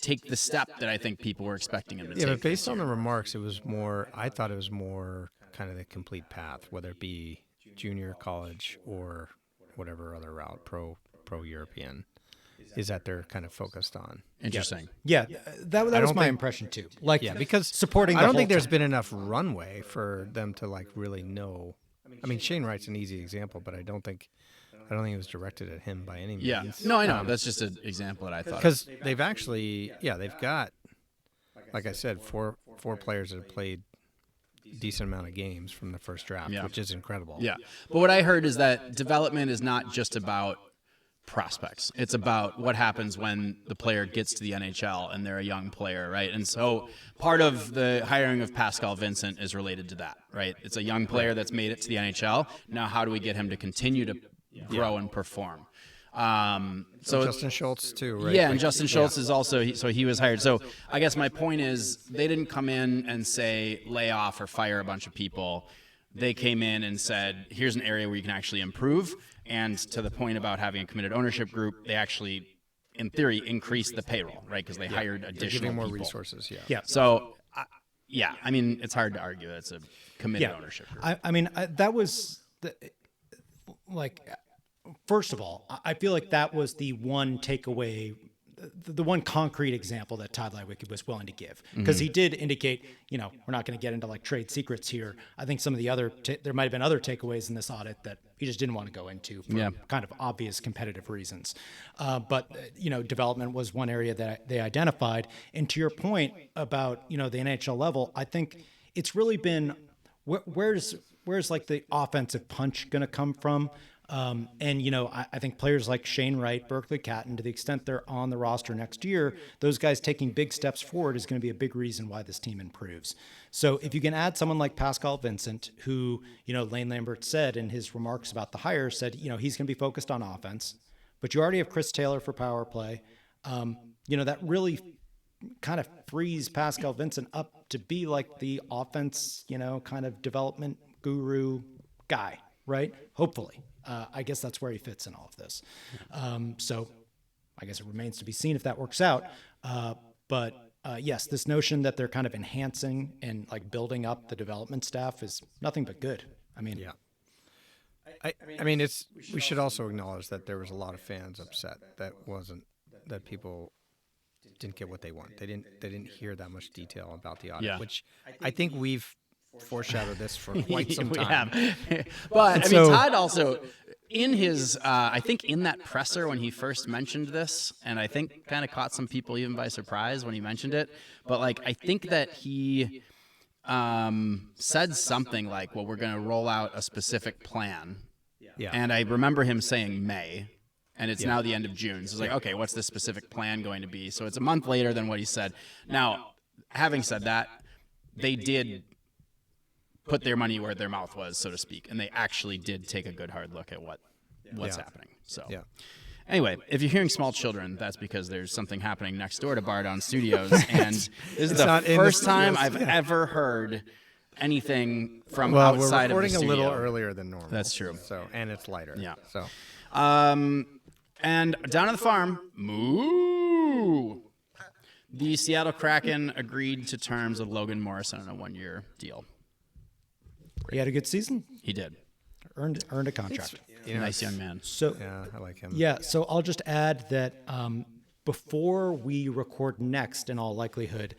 take the step that I think people were expecting him to take. Yeah, but based on the remarks, I thought it was more kind of the complete path, whether it be junior college or whatever other route, pro European, is that they're kind of focused on. Interesting. Yeah, that was my impression too. Like, because supporting. I don't think there's been enough runway for them to like really know. I mean, Shane Wright's an easy example, but I don't think it was directed at him by any means. Yeah. No, I know. That's just an example that I thought. Because they've actually, they've got, like I said, four players that have played a decent amount of games from the first draft, which is incredible. Yeah. But what I heard is that development is not just about prospects. It's about what happens when the player gets to the NHL and they're a young player, right? And so part of the hiring of Pascal Vincent is related to that, right? It's a young player that's made it to the NHL. Now, how do we get him to continue to grow and perform? So Justin Schultz too, right? Yeah, and Justin Schultz is also he was hired. So I guess my point is they didn't come in and say lay off or fire a bunch of people. They came in and said, here's an area where you can actually improve. And to the point about having a committed ownership group, they actually, in theory, increased the payroll, right? Because they hired additional giving more people. resources. Yeah. So, I mean, it's hard to argue it's a committed ownership group. I mean, that was first of all, I feel like that was the one takeaway, the one concrete example that Todd Leiweke was willing to give, because he did indicate, we're not going to get into like trade secrets here. I think some of the other, there might have been other takeaways in this audit that he just didn't want to go into for kind of obvious competitive reasons. But development was one area that they identified. And to your point about, the NHL level, I think it's really been, where's like the offensive punch going to come from? I think players like Shane Wright, Berkeley Catton, to the extent they're on the roster next year, those guys taking big steps forward is going to be a big reason why this team improves. So if you can add someone like Pascal Vincent, who, Lane Lambert said in his remarks about the hire, said, he's going to be focused on offense, but you already have Chris Taylor for power play. That really kind of frees Pascal Vincent up to be like the offense, kind of development guru guy, right? Hopefully. I guess that's where he fits in all of this. So I guess it remains to be seen if that works out. But yes, this notion that they're kind of enhancing and like building up the development staff is nothing but good. I mean, I mean, we should also acknowledge that there was a lot of fans upset that people didn't get what they want. They didn't hear that much detail about the audit, which I think we've foreshadowed this for quite some time. But I mean, Todd also, in his, I think in that presser when he first mentioned this, and I think kind of caught some people even by surprise when he mentioned it, but like I think that he said something like, well, we're going to roll out a specific plan. Yeah. And I remember him saying May, and it's now the end of June. So it's like, okay, what's this specific plan going to be? So it's a month later than what he said. Now, having said that, they did put their money where their mouth was, so to speak, and they actually did take a good hard look at what's happening. So anyway, if you're hearing small children, that's because there's something happening next door to Bar Down Studios, and this is the first time I've ever heard anything from outside of the studio. We're recording a little earlier than normal. That's true. So, and it's lighter. Yeah. So, and down at the farm, moo. The Seattle Kraken agreed to terms with Logan Morrison on a 1-year deal. He had a good season. He did. Earned a contract. Nice young man. So I like him. Yeah, so I'll just add that before we record next, in all likelihood,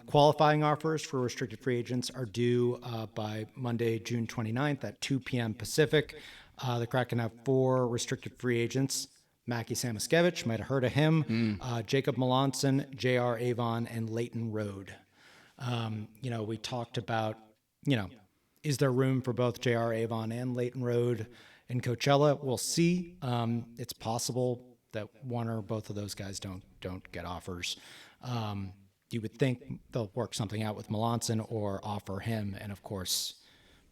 qualifying offers for restricted free agents are due by Monday, June 29th at 2 p.m. Pacific. The Kraken have 4 restricted free agents. Mackie Samoskevich, might have heard of him. Jacob Melanson, J.R. Avon, and Leighton Road. We talked about, is there room for both J.R. Avon and Leighton Road in Coachella? We'll see. It's possible that one or both of those guys don't get offers. You would think they'll work something out with Melanson or offer him, and of course,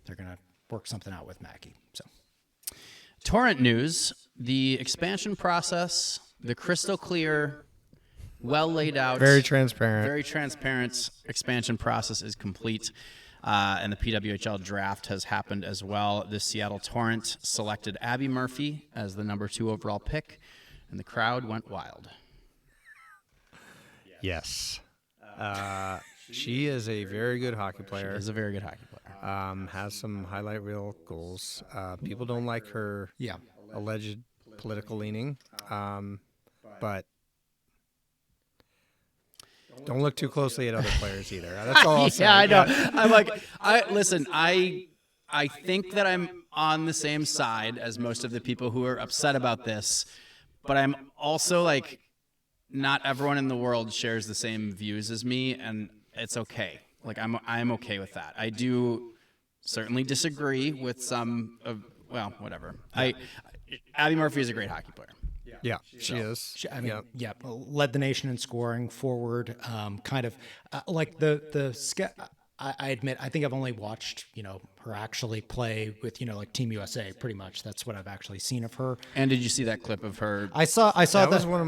they're going to work something out with Mackie. So, Torrent news: the expansion process, the crystal clear well laid out. Very transparent. Very transparent. Expansion process is complete. And the PWHL draft has happened as well. The Seattle Torrent selected Abby Murphy as the number 2 overall pick, and the crowd went wild. Yes. She is a very good hockey player. She is a very good hockey player. Has some highlight reel goals. People don't like her alleged political leaning, but don't look too closely at other players either. That's all I'll say. Yeah, I know. I'm like, I think that I'm on the same side as most of the people who are upset about this, but I'm also like, not everyone in the world shares the same views as me, and it's okay. Like I'm okay with that. I do certainly disagree with some of, well, whatever. Abby Murphy is a great hocky player. Yeah, she is. I mean, led the nation in scoring, forward, kind of like I admit, I think I've only watched, her actually play with, like Team USA pretty much. That's what I've actually seen of her. And did you see that clip of her? I saw that was one of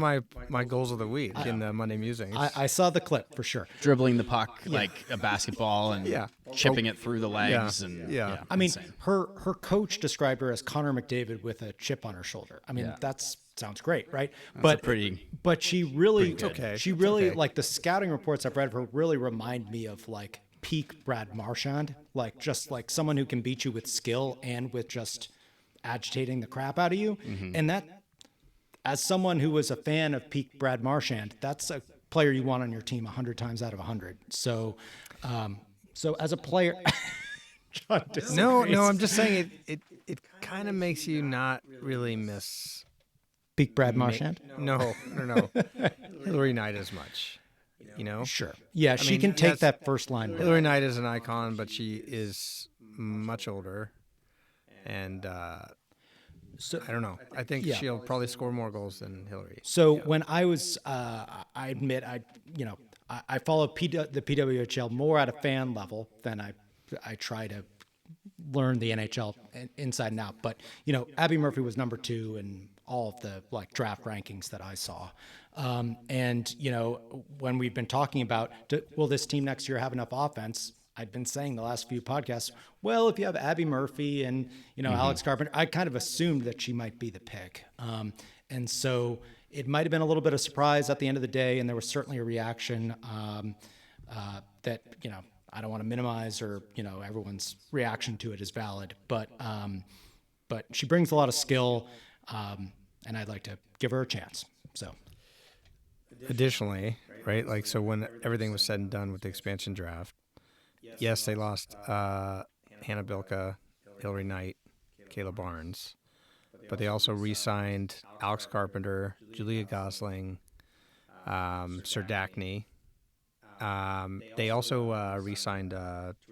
my goals of the week in the Monday Musings. I saw the clip for sure. Dribbling the puck like a basketball and chipping it through the legs. Yeah. I mean, her coach described her as Connor McDavid with a chip on her shoulder. I mean, sounds great, right? But she really, like the scouting reports I've read of her really remind me of like peak Brad Marchand, like just like someone who can beat you with skill and with just agitating the crap out of you. Mm-hmm. And that, as someone who was a fan of peak Brad Marchand, that's a player you want on your team 100 times out of 100. So as a player, John disagrees. No, I'm just saying it kind of makes you not really miss peak Brad Marchand. No, Hillary Knight as much. Sure. Yeah, she can take that first line. Hillary Knight is an icon, but she is much older, and so I don't know. I think she'll probably score more goals than Hillary. So when I was, I admit, I follow the PWHL more at a fan level than I try to learn the NHL inside and out. But Abby Murphy was number 2 in all of the like draft rankings that I saw. And when we've been talking about, will this team next year have enough offense? I've been saying the last few podcasts, well, if you have Abby Murphy and, Alex Carpenter, I kind of assumed that she might be the pick. And so it might've been a little bit of surprise at the end of the day. And there was certainly a reaction, that, I don't want to minimize or, everyone's reaction to it is valid, but she brings a lot of skill. And I'd like to give her a chance. So, additionally, right, like so when everything was said and done with the expansion draft, yes, they lost Hannah Bilka, Hillary Knight, Kayla Barnes, but they also re-signed Alex Carpenter, Julia Gosling, Serdachny. They also re-signed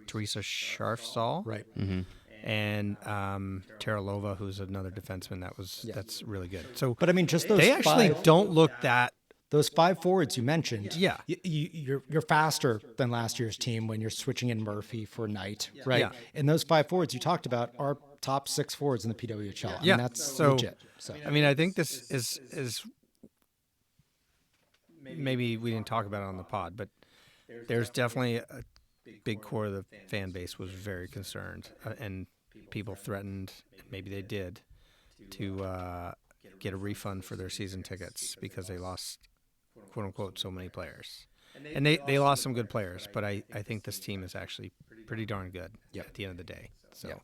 Teresa Sharfstall. Right. Mm-hmm. And Tara Lova, who's another defenseman that's really good. So, but I mean, just those they actually don't look that. Those 5 forwards you mentioned, yeah, you're faster than last year's team when you're switching in Murphy for Knight, right? Yeah. And those 5 forwards you talked about are top 6 forwards in the PWHL. Yeah, that's legit. So, I mean, I think this is maybe we didn't talk about it on the pod, but there's definitely a big core of the fan base was very concerned, and people threatened, maybe they did, to get a refund for their season tickets because they lost, quote unquote, so many players. And they lost some good players, but I think this team is actually pretty darn good at the end of the day. So. Yep.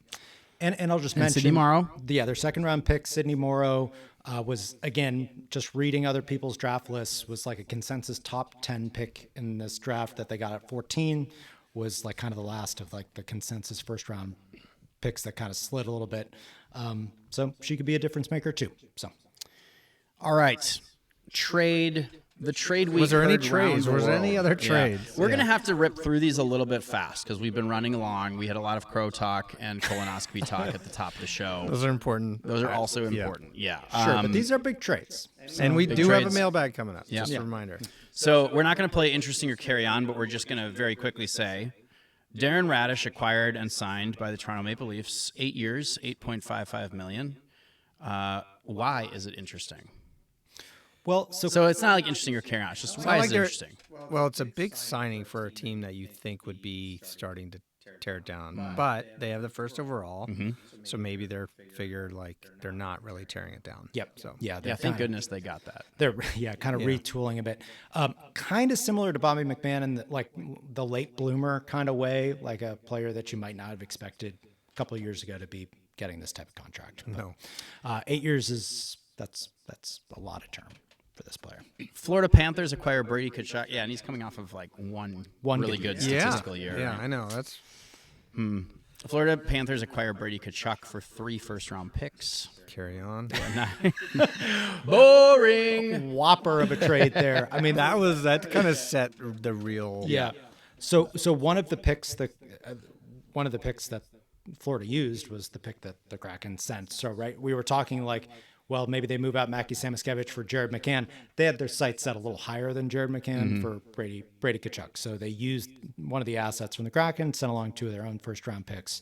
And I'll just mention Sydney Morrow. Their second round pick, Sydney Morrow, was, again, just reading other people's draft lists, was like a consensus top 10 pick in this draft that they got at 14, was like kind of the last of like the consensus first round picks that kind of slid a little bit. So she could be a difference maker too. So, all right, the trade week. Was there any trades? Was there any other trades? We're going to have to rip through these a little bit fast because we've been running along. We had a lot of crow talk and colonoscopy talk at the top of the show. Those are important. Those are also important. Yeah. Sure, but these are big trades. And we do have a mailbag coming up. Just a reminder. So we're not going to play interesting or carry on, but we're just going to very quickly say Darren Radish acquired and signed by the Toronto Maple Leafs, 8 years, $8.55 million. Why is it interesting? Well, So it's not like interesting or carrying on. It's just why like is it they're- interesting? Well, it's a big signing for a team that you think would be starting to tear it down, but they have the first overall, so maybe they're figured like they're not really tearing it down. Yep. So Yeah. Yeah, thank goodness they got that. They're kind of retooling a bit, kind of similar to Bobby McMann in the late bloomer kind of way, like a player that you might not have expected a couple of years ago to be getting this type of contract. No. 8 years that's a lot of term for this player. Florida Panthers acquire Brady Tkachuk. Yeah, and he's coming off of like one really good good year. statistical year. Yeah, right? I know. That's Florida Panthers acquire Brady Tkachuk for 3 first-round picks. carry on. Boring. Whopper of a trade there. I mean, that kind of set the real. yeah. So one of the picks that Florida used was the pick that the Kraken sent. So right, we were talking like, well, maybe they move out Mackie Samoskevich for Jared McCann. They had their sights set a little higher than Jared McCann for Brady Tkachuk. So they used one of the assets from the Kraken, sent along 2 of their own first-round picks.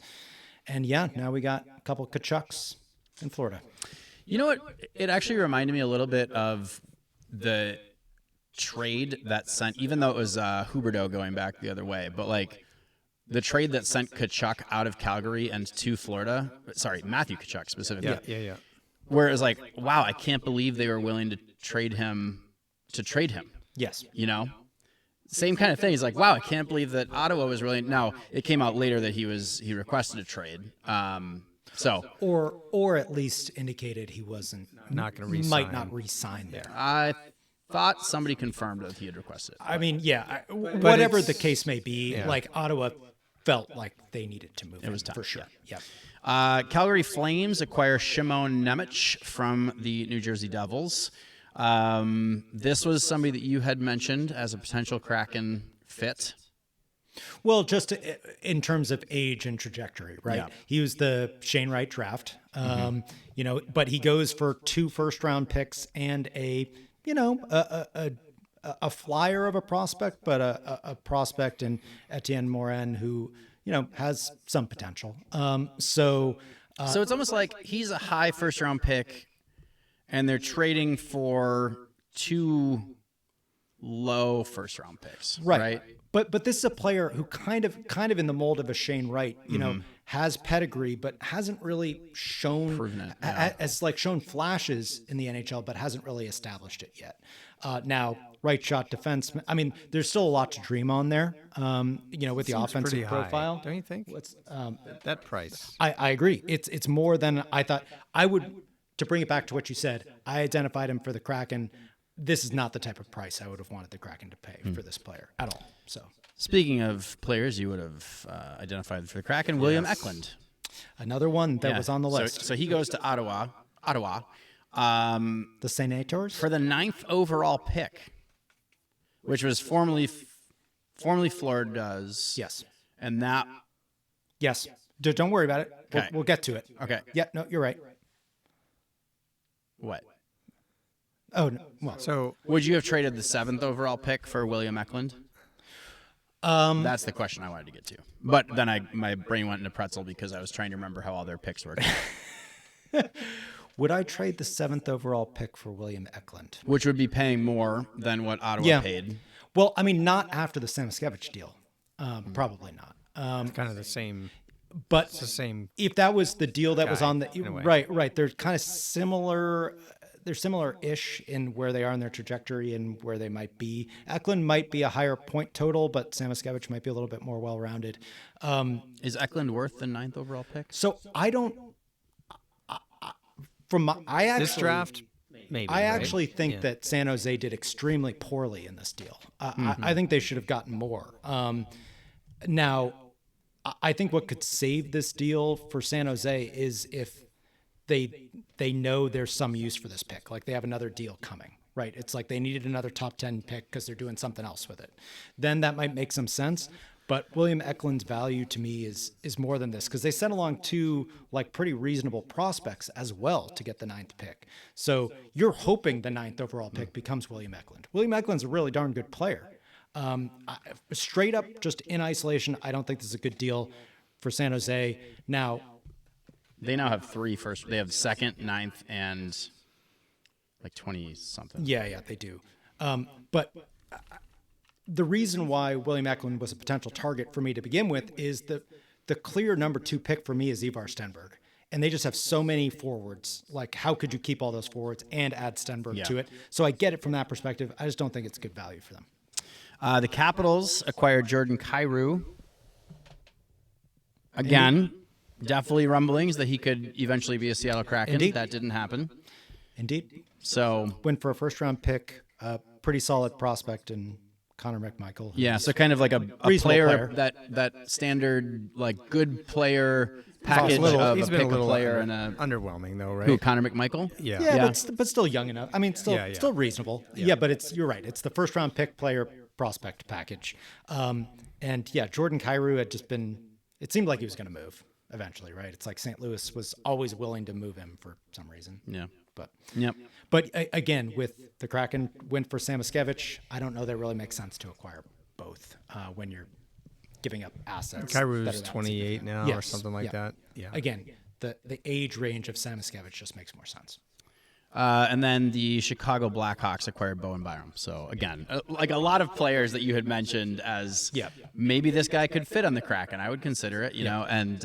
And yeah, now we got a couple Tkachuks in Florida. You know what? It actually reminded me a little bit of the trade that sent, even though it was Huberdeau going back the other way, but like the trade that sent Tkachuk out of Calgary and to Florida. Sorry, Matthew Tkachuk specifically. Yeah. Where it was like, wow, I can't believe they were willing to trade him. Yes. You know, same kind of thing. He's like, wow, I can't believe that Ottawa was really. Now it came out later that he requested a trade. So Or at least indicated he wasn't Not going to re-sign. might not re-sign there. I thought somebody confirmed that he had requested it. I mean, whatever it's- the case may be, Yeah. like Ottawa felt like they needed to move. It was time, for sure. yeah. Yeah. Calgary Flames acquire Shimon Nemec from the New Jersey Devils. This was somebody that you had mentioned as a potential Kraken fit. Well, just in terms of age and trajectory, right? Yeah. He was the Shane Wright draft, but he goes for 2 first-round picks and a flyer of a prospect, but a prospect in Etienne Morin who has some potential. So it's almost like he's a high first-round pick, and they're trading for 2 low first-round picks, right? But this is a player who kind of in the mold of a Shane Wright, has pedigree, but hasn't really shown Proven it, yeah. as like shown flashes in the NHL, but hasn't really established it yet. Now, right shot defenseman. I mean, there's still a lot to dream on there. With the Seems offensive pretty high, profile, don't you think? What's That price. I agree. It's more than I thought. I would, to bring it back to what you said, I identified him for the Kraken. This is not the type of price I would have wanted the Kraken to pay for this player at all. So, Speaking of players you would have identified for the Kraken, William Eklund. another one that Yeah. was on the list. So he goes to Ottawa, The Senators? for the 9th overall pick, which was formerly Florida's. Yes. And that, Yes. Don't worry about it. Okay. We'll get to it. okay, Yeah, no, you're right. what? Oh, no. Well, So Would you have traded the 7th overall pick for William Eklund? That's the question I wanted to get to. But then my brain went into pretzel because I was trying to remember how all their picks worked, would I trade the 7th overall pick for William Eklund? which would be paying more than what Ottawa Yeah. paid. Well, I mean, not after the Samoskevich deal. Probably not. kind of the same. But It's the same. if that was the deal that was guy, on the in a way. right, they're kind of similar. They're similar-ish in where they are in their trajectory and where they might be. Eklund might be a higher point total, but Samoskevich might be a little bit more well-rounded. Is Eklund worth the 9th overall pick? So I don't. This draft, maybe. I right? actually think Yeah. that San Jose did extremely poorly in this deal. I think they should have gotten more. Now, I think what could save this deal for San Jose is if they know there's some use for this pick, like they have another deal coming, right? It's like they needed another top 10 pick because they're doing something else with it. Then that might make some sense. But William Eklund's value to me is more than this because they sent along 2 like pretty reasonable prospects as well to get the 9th pick. So you're hoping the 9th overall pick becomes William Eklund. William Eklund's a really darn good player. Straight up, just in isolation, I don't think this is a good deal for San Jose. Now, They now have 3 first. They have 2nd, 9th, and like 20 something. Yeah, they do. But the reason why William Eklund was a potential target for me to begin with is the clear number 2 pick for me is Ivar Stenberg. And they just have so many forwards. Like, how could you keep all those forwards and add Stenberg to it? So I get it from that perspective. I just don't think it's good value for them. The Capitals acquired Jordan Kyrou. Again, definitely rumblings that he could eventually be a Seattle Kraken. Indeed. That didn't happen. Indeed. So Went for a first-round pick, a pretty solid prospect in Connor McMichael. yeah, so kind of like a player that standard like good player package of he's a been pick a little player and a underwhelming though, right? who Connor McMichael. Yeah. But still young enough. I mean, still reasonable. Yeah, but you're right. It's the first-round pick player prospect package. And yeah, Jordan Kyrou had just been. It seemed like he was going to move eventually, right? It's like St. Louis was always willing to move him for some reason. Yeah. But again, with the Kraken went for Samoskevich, I don't know that it really makes sense to acquire both when you're giving up assets. Kyrou's 28 now or something like that. Yeah. Again, the age range of Samoskevich just makes more sense. And then the Chicago Blackhawks acquired Bowen Byram. So again, like a lot of players that you had mentioned as maybe this guy could fit on the Kraken. I would consider it, you know, and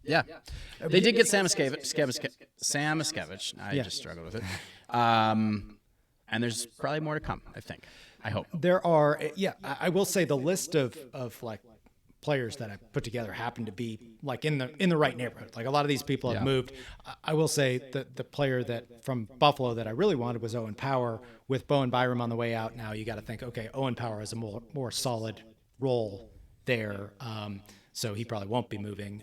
they did get Samoskevich. I just struggled with it. And there's probably more to come, I think. I hope. There are, I will say the list of like players that I put together happen to be like in the right neighborhood. Like a lot of these people have moved. I will say that the player that from Buffalo that I really wanted was Owen Power. With Bowen Byram on the way out now, you got to think, okay, Owen Power has a more solid role there. So he probably won't be moving.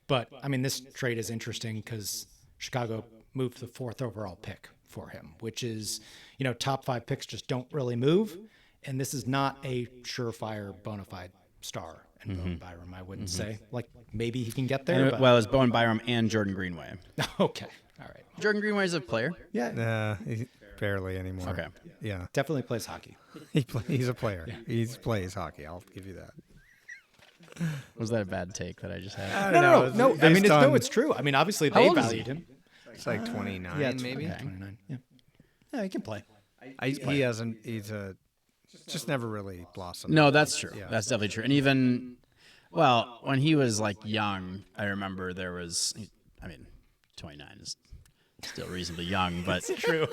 But I mean, this trade is interesting because Chicago moved the 4th overall pick for him, which is, you know, top 5 picks just don't really move. And this is not a surefire bona fide star in Bowen Byram, I wouldn't say. Like, maybe he can get there. But... Well, it's Bowen Byram and Jordan Greenway. Okay. All right. Jordan Greenway's a player. Yeah. Barely anymore. Okay. Yeah. Definitely plays hockey. He's a player. Yeah. He plays hockey. I'll give you that. Was that a bad take that I just had? No. I mean, it's true. I mean, obviously they valued him. It's like 29, maybe. Okay. 29. Yeah, he can play. He hasn't. He's just never really blossomed. No, that's true. Yeah. That's definitely true. And even, well, when he was like young, I remember there was. I mean, 29 is still reasonably young, but true. It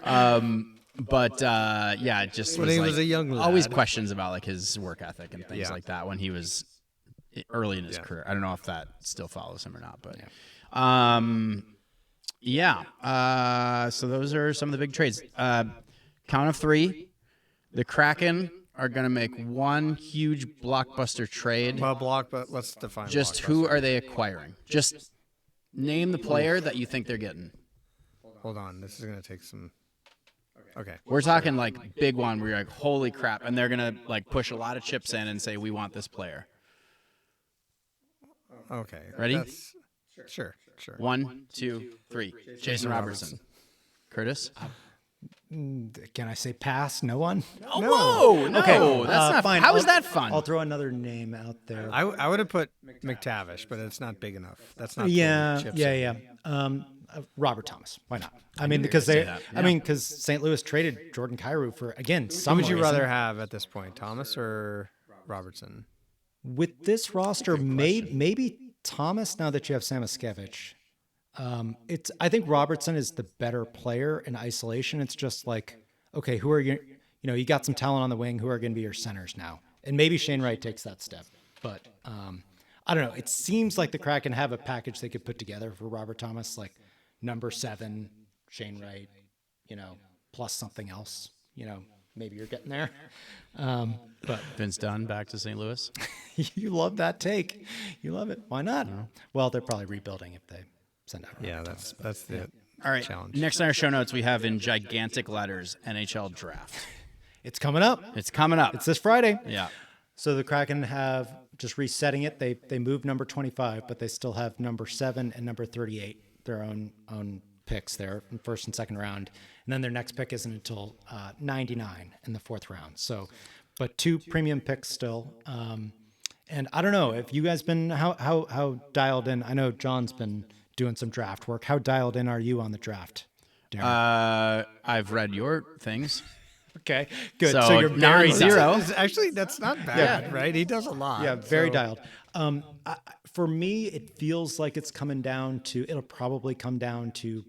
just when was he like, was a young lad. Always questions about like his work ethic and things like that when he was early in his career. I don't know if that still follows him or not, but so those are some of the big trades. Count of 3, the Kraken are going to make one huge blockbuster trade. Well, but let's define. Just who are they acquiring? Just name the player that you think they're getting. Hold on, this is going to take some. Okay. We're talking like big one where you're like, holy crap, and they're going to like push a lot of chips in and say, we want this player. Okay. Ready? Sure. 1, 2, 3. Jason Robertson. Curtis? Can I say pass? No one? Oh, whoa! No, okay, that's not fine. How is that fun? I'll throw another name out there. I would have put McTavish, but it's not big enough. That's not. Yeah. Robert Thomas. Why not? I mean, because because St. Louis traded Jordan Kyrou for Who would you rather have at this point, Thomas or Robertson? With this roster, maybe Thomas. Now that you have Samoskevich. I think Robertson is the better player in isolation. It's just like, okay, who are you? You know, you got some talent on the wing. Who are going to be your centers now? And maybe Shane Wright takes that step. But I don't know. It seems like the Kraken have a package they could put together for Robert Thomas, like number 7, Shane Wright, you know, plus something else. You know, maybe you're getting there. But Vince Dunn back to St. Louis. You love that take. You love it. Why not? Well, they're probably rebuilding if they. That's the all right. challenge. Next on our show notes, we have in gigantic letters NHL Draft. It's coming up. It's coming up. It's this Friday. Yeah. So the Kraken have just resetting it. They moved number 25, but they still have number 7 and number 38, their own picks there in first and second round. And then their next pick isn't until 99 in the 4th round. So, but 2 premium picks still. And I don't know if you guys been how dialed in. I know John's been doing some draft work. How dialed in are you on the draft? Darren? I've read your things. Okay, good. So, So you're very non-zero. Actually, that's not bad, right? He does a lot. Yeah, very dialed. For me, it feels like it's coming down to. It'll probably come down to,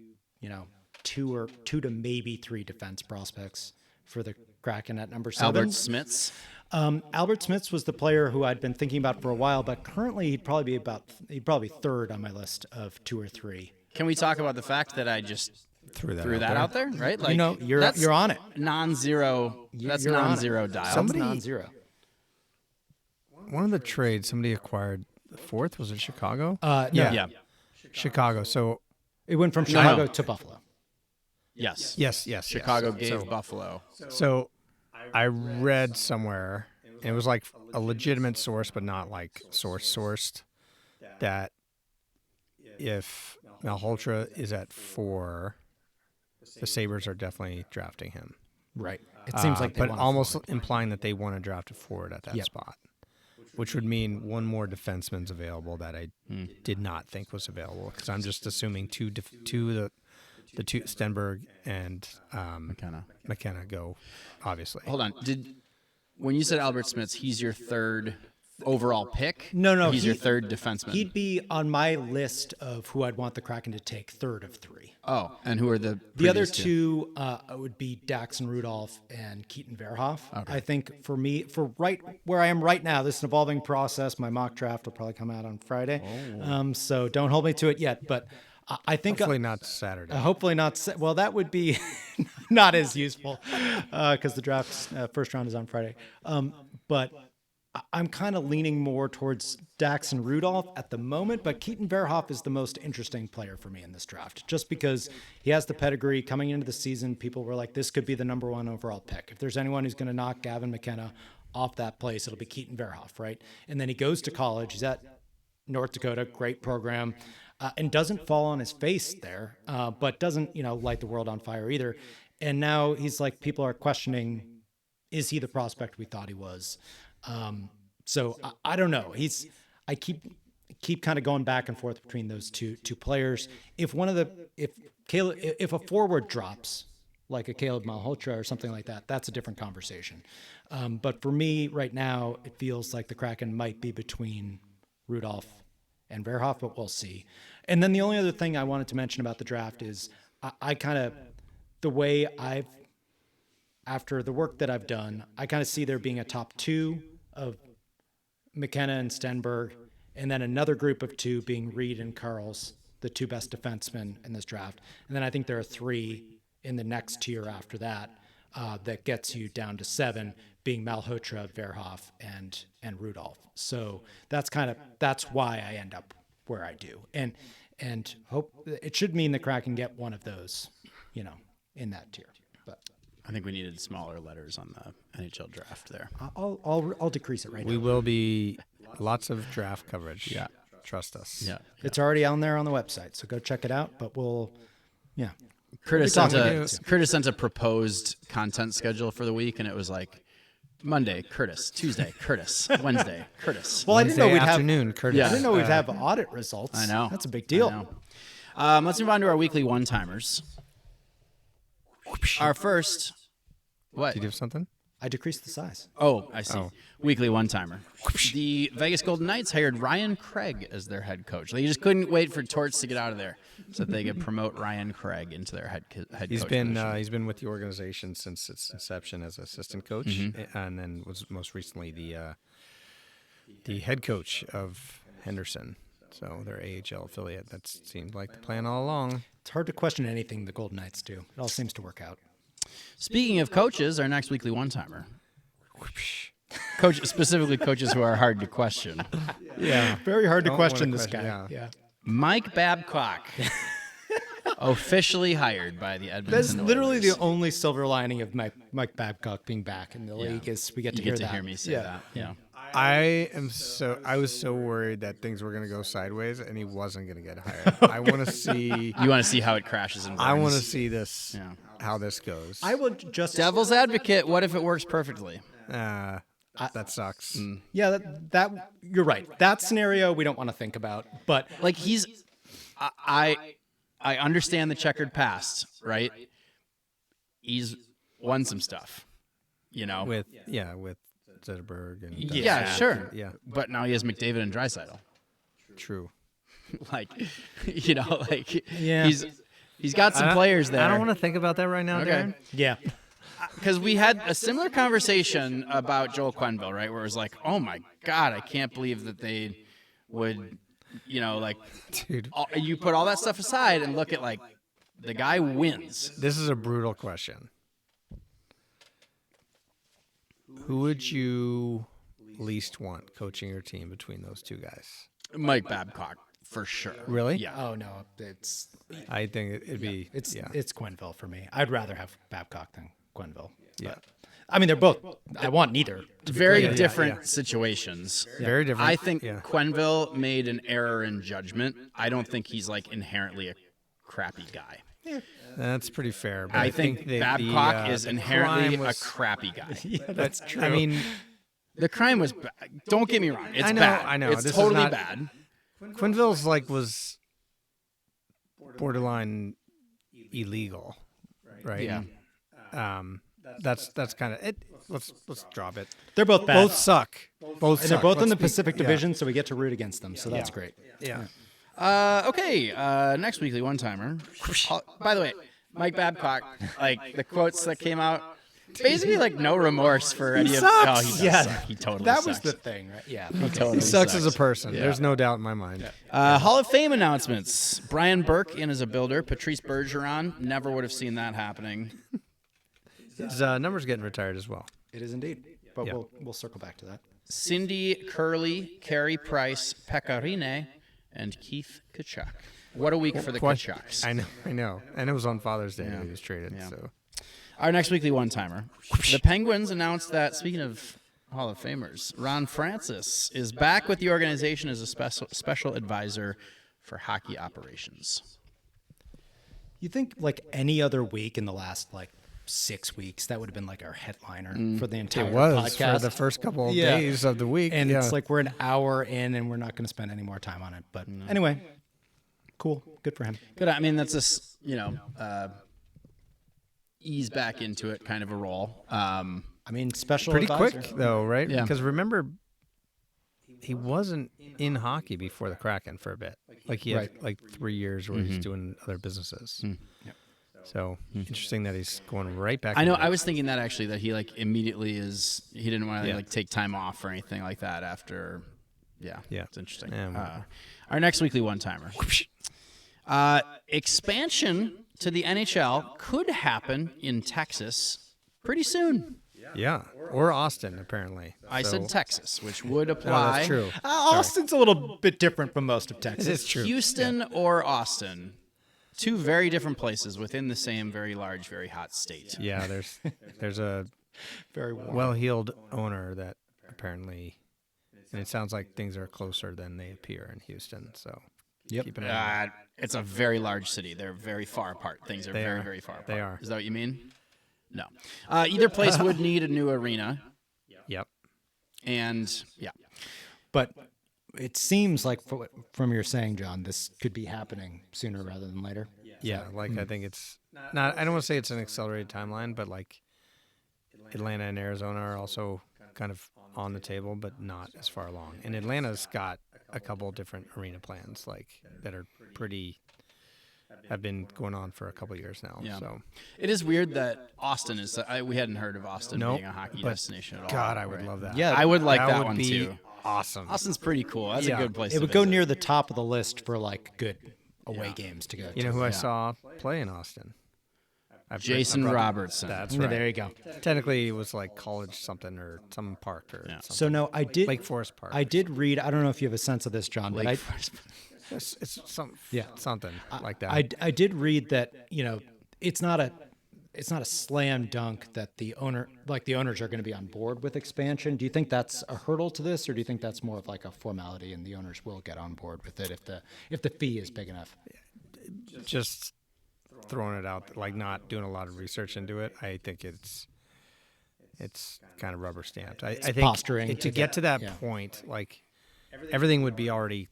two to maybe 3 defense prospects for the Kraken at number 7. Albert Smits. Albert Smits was the player who I'd been thinking about for a while, but currently he'd probably be third on my list of 2 or 3. Can we talk about the fact that I just Threw that out there, right? Like, You're on it. Non-zero. That's You're on it. non-zero dial. Somebody- Non-zero. One of the trades somebody acquired the 4th, was it Chicago? No, Yeah. Chicago. So it went from Chicago to Buffalo. Yes. yes. Chicago yes. gave Buffalo. So I read somewhere, and it was like a legitimate source, but not like sourced, that if Malhotra is at 4, the Sabres are definitely drafting him. Right. It seems like, but almost implying that they want to draft a forward at that Yep. spot, which would mean one more defenseman's available that I did not think was available, because I'm just assuming two Stenberg and McKenna go, obviously. Hold on. When you said Albert Smits, he's your third overall pick? No. He's your third defenseman. He'd be on my list of who I'd want the Kraken to take third of 3. Oh, and who are the Other previous two would be Daxon Rudolph and Keaton Verhoff. Okay. I think for me, right where I am right now, this is an evolving process. My mock draft will probably come out on Friday. So don't hold me to it yet. But I think Hopefully not Saturday. hopefully not. Well, that would be not as useful because the draft's first round is on Friday. But I'm kind of leaning more towards Daxon Rudolph at the moment, but Keaton Verhoff is the most interesting player for me in this draft, just because he has the pedigree. Coming into the season, people were like, this could be the number 1 overall pick. If there's anyone who's going to knock Gavin McKenna off that place, it'll be Keaton Verhoff, right? And then he goes to college. He's at North Dakota, great program, and doesn't fall on his face there, but doesn't, light the world on fire either. And now he's like, people are questioning, is he the prospect we thought he was? So I don't know. I keep kind of going back and forth between those two players. If a forward drops, like a Caleb Malhotra or something like that, that's a different conversation. But for me right now, it feels like the Kraken might be between Rudolph and Verhoff, but we'll see. And then the only other thing I wanted to mention about the draft is after the work that I've done, I kind of see there being a top 2 of McKenna and Stenberg, and then another group of 2 being Reed and Karls, the 2 best defensemen in this draft. And then I think there are 3 in the next tier after that that gets you down to 7, being Malhotra, Verhoff, and Rudolph. So that's why I end up where I do. And hope it should mean the Kraken get one of those, in that tier. But I think we needed smaller letters on the NHL draft there. I'll decrease it right We now. will be lots of draft coverage. Yeah. Trust us. Yeah. It's already on there on the website, so go check it out. But Curtis talking sent a proposed content schedule for the week, and it was like Monday, Curtis; Tuesday, Curtis; Wednesday, Curtis. Well, I didn't know we'd afternoon, Curtis. Yeah. I didn't know we'd have audit results. I know. That's a big deal. I know. Let's move on to our weekly one-timers. Our first. What? Did you have something? I decreased the size. Oh, I see. Weekly one-timer. The Vegas Golden Knights hired Ryan Craig as their head coach. They just couldn't wait for Torts to get out of there so that they could promote Ryan Craig into their head coach position. He's been with the organization since its inception as assistant coach, and then was most recently the head coach of Henderson. So their AHL affiliate. That seemed like the plan all along. It's hard to question anything the Golden Knights do. It all seems to work out. Speaking of coaches, our next weekly one-timer. Specifically coaches who are hard to question. Yeah, Very hard to Don't question wanna this question- guy. yeah. Mike Babcock, officially hired by the Edmonton That's literally Oilers. the only silver lining of Mike Babcock being back in the league is we get to You hear get to that. hear me say that. Yeah. I was so worried that things were going to go sideways and he wasn't going to get hired. I want to see. You want to see how it crashes and burns. I want to see this. Yeah. How this goes. I would just Devil's advocate. What if it works perfectly? That sucks. Yeah, that you're right. That scenario we don't want to think about, but Like I I understand the checkered past, right? He's won some stuff, with Zetterberg and Yeah, sure. Yeah, But now he has McDavid and Draisaitl. true. Yeah. He's got some players there. I don't want to think about that right now, Okay. Darren. Yeah. Because we had a similar conversation about Joel Quenneville, right? Where it was like, oh my God, I can't believe that they would, Dude, you put all that stuff aside and look at the guy wins. this is a brutal question. Who would you least want coaching your team between those two guys? Mike Babcock, for sure. Really? Yeah. Oh no, it's I think it'd be. it's yeah. it's Quenneville for me. I'd rather have Babcock than Quenneville. Yeah. I mean, they're both. I want neither. Very clear. different situations. Very different. I think Yeah. Quenneville made an error in judgment. I don't think he's inherently a crappy guy. That's pretty fair. But I think Babcock is the inherently crime was- a crappy guy. That's true. I mean, The crime was bad. Don't get me wrong. It's I know, bad. I know. It's This is totally not- bad. Quenneville's was borderline illegal, right? Yeah. That's kind of it. Let's drop it. they're both bad. Both suck. Both. and they're suck. both in Let's the be- Pacific yeah. Division, so we get to root against them. So that's great. Yeah. Okay. Next weekly one-timer. By the way, Mike Babcock, the quotes that came out, basically no remorse for any of. sucks. Oh, he does Yeah. suck. He totally That sucks. was the thing, right? Yeah. He totally He sucks as a sucks. person. Yeah. There's no doubt in my mind. Hall of Fame announcements. Brian Burke in as a builder. Patrice Bergeron. Never would have seen that happening. His number's getting retired as well. It is indeed. But Yeah. we'll circle back to that. Cindy Curley, Carey Price, Pekarine, and Keith Kachuk. What a week for the Kachucks. I know. And it was on Father's Day that he was traded. Yeah. So Our next weekly one-timer. The Penguins announced that, speaking of Hall of Famers, Ron Francis is back with the organization as a special advisor for hockey operations. You think any other week in the last 6 weeks, that would have been our headliner for the entire it was podcast. for the first couple of Yeah. days of the week. And yeah. it's we're an hour in and we're not going to spend any more time on it. But anyway, cool. Good for him. Good. I mean, that's just, ease back into it kind of a role. I mean, special pretty advisor. quick though, right? Yeah. Because remember, he wasn't in hockey before the Kraken for a bit. He had 3 years where he's doing other businesses. So interesting that he's going right back. I know. into it. I was thinking that actually, that he immediately he didn't want to Yeah. take time off or anything like that after. Yeah. Yeah. It's interesting. Yeah. Our next weekly one-timer. Expansion to the NHL could happen in Texas pretty soon. Yeah, or Austin apparently. I So- said Texas, which would No, apply. that's true. Austin's a little bit different from most of Texas. It's true. Houston or Austin. Two very different places within the same very large, very hot state. Yeah, there's a Very warm. well-heeled owner that apparently, and it sounds like things are closer than they appear in Houston. So Yep. keep an eye. It's a very large city. They're very far apart. Things are They very, are. very far apart. They are. Is that what you mean? No. Either place would need a new arena. Yep. And, yeah. But it seems like from your saying, John, this could be happening sooner rather than later. Yeah, I think it's not. I don't want to say it's an accelerated timeline, but Atlanta and Arizona are also kind of on the table, but not as far along. And Atlanta's got a couple different arena plans that are have been going on for a couple of years now. Yeah. So It is weird that Austin is. We hadn't heard of Austin Nope, being a hockey but destination at all. God, I would right? love that. Yeah, I would like that would one be too. awesome. Austin's pretty cool. That's Yeah. a good place. It to would go visit. near the top of the list for good away games to go to. You know who I saw play in Austin? Jason Robertson. That's Yeah, right. there you go. Technically, it was college something or some park or something. So no, I did. Lake Forest Park. I did read. I don't know if you have a sense of this, John, but Lake Forest. It's some Yeah. something like that. I did read that it's not a slam dunk that the owners are going to be on board with expansion. Do you think that's a hurdle to this, or do you think that's more of a formality and the owners will get on board with it if the fee is big enough? Just throwing it out, not doing a lot of research into it. I think it's kind of rubber stamped. I think posturing to get to that yeah. point, everything would be already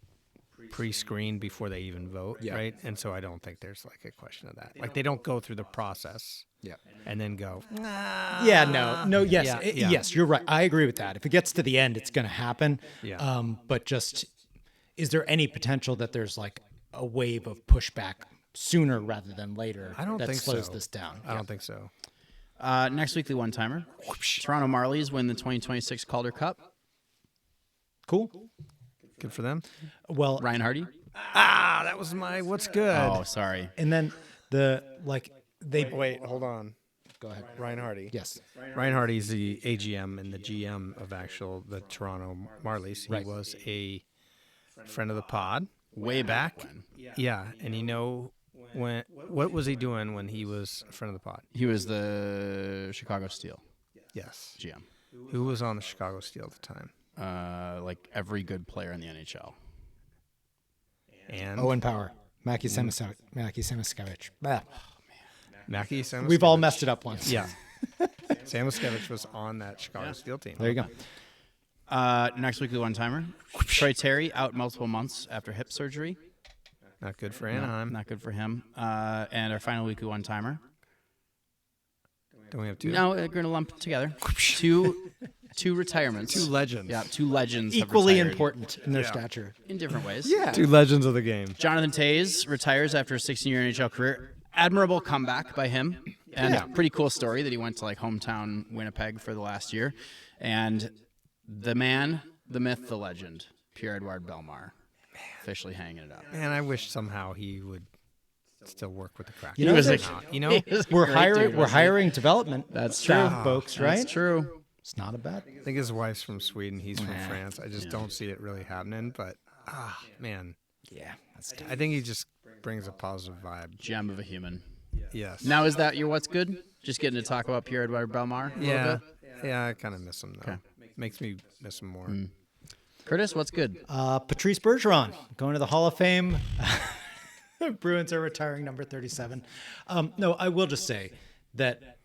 pre-screened before they even vote, Yeah. right? And so I don't think there's like a question of that. Like they don't go through the process Yeah. and then go, Yeah, no, yes, Yeah. yes, you're right. I agree with that. If it gets to the end, it's going to happen. Yeah. But just, is there any potential that there's like a wave of pushback sooner rather than later? I don't that think slows so. this down. I don't think so. Next weekly one-timer. Toronto Marlies win the 2026 Calder Cup. Cool. Good for them. Well, Ryan Hardy. That was my what's good. Oh, sorry. and then they Wait, hold on. Go ahead. Ryan Hardy. Yes. Ryan Hardy's the AGM and the GM of the Toronto Marlies. He Right. was a friend of the pod. Way back when. Yeah, and what was he doing when he was a friend of the pod? He was the Chicago Steel Yes. GM. Who was on the Chicago Steel at the time? Like every good player in the NHL. And Owen Power. Mackie Samoskevich. Ah, Mackie Samoskevich. we've all messed it up once. Yeah. Samoskevich was on that Chicago Steel team. There you go. Next weekly one-timer. Troy Terry out multiple months after hip surgery. Not good for Anaheim. Not good for him. And our final weekly one-timer. Don't we have two? No, we're going to lump it together. Two retirements. Two legends. Yeah, two legends have Equally retired important in their stature. in different ways. Yeah. Two legends of the game. Jonathan Toews retires after a 16-year NHL career. Admirable comeback by him. And pretty cool story that he went to like hometown Winnipeg for the last year. And the man, the myth, the legend, Pierre-Edouard Bellemare, officially hanging it up. Man, I wish somehow he would still work with the Kraken. You know, He was there's- a- You know, he was a We're great hiring. dude, We're wasn't he? hiring development. That's staff true. folks, right? That's true. It's not a bad. I think his wife's from Sweden. He's from France. I just don't see it really happening. But man, Yeah, that's tough. I think he just brings a positive vibe. Gem of a human. Yes. Now, is that your what's good? Just getting to talk about Pierre-Edouard Bellemare a little Yeah. bit? Yeah, I kind of miss him though. Makes me miss him more. Curtis, what's good? Patrice Bergeron going to the Hall of Fame. Bruins are retiring number 37. No, I will just say that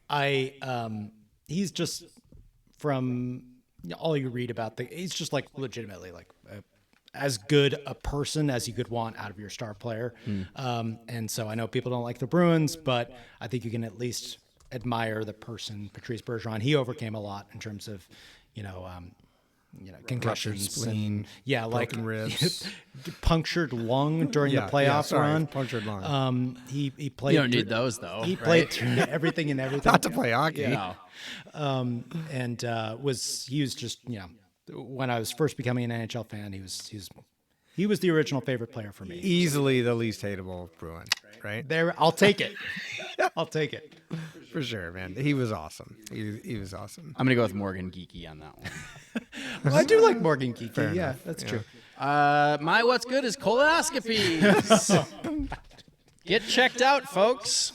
he's just from all you read about he's just like legitimately like as good a person as you could want out of your star player. And so I know people don't like the Bruins, but I think you can at least admire the person, Patrice Bergeron. He overcame a lot in terms of, concussions, spleen, and broken ribs. punctured lung during the playoff run. Punctured lung. He played. You don't need those, though. He right? played through everything and everything. Not to play hockey. No. And he was just when I was first becoming an NHL fan, he was the original favorite player for me. Easily the least hateable Bruin, right? There, I'll take it. I'll take it. For sure, man. He was awesome. He was awesome. I'm going to go with Morgan Geeky on that one. Well, I do like Morgan Geeky. Fair Yeah, enough. that's Yeah. true. My what's good is colonoscopy. Get checked out, folks.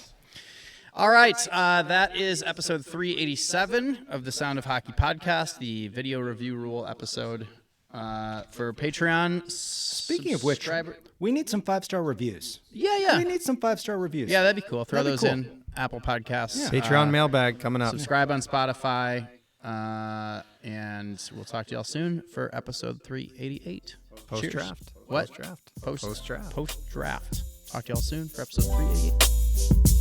All right, that is episode 387 of the Sound of Hockey podcast, the video review rule episode for Patreon. Speaking of which, we need some 5-star reviews. Yeah. We need some 5-star reviews. Yeah, that'd be cool. Throw That'd those be cool. in. Apple Podcasts. Patreon mailbag coming up. Subscribe on Spotify. And we'll talk to y'all soon for episode 388. Post Cheers. draft. What? Post draft. Post Post draft. Post draft. Talk to y'all soon for episode 388.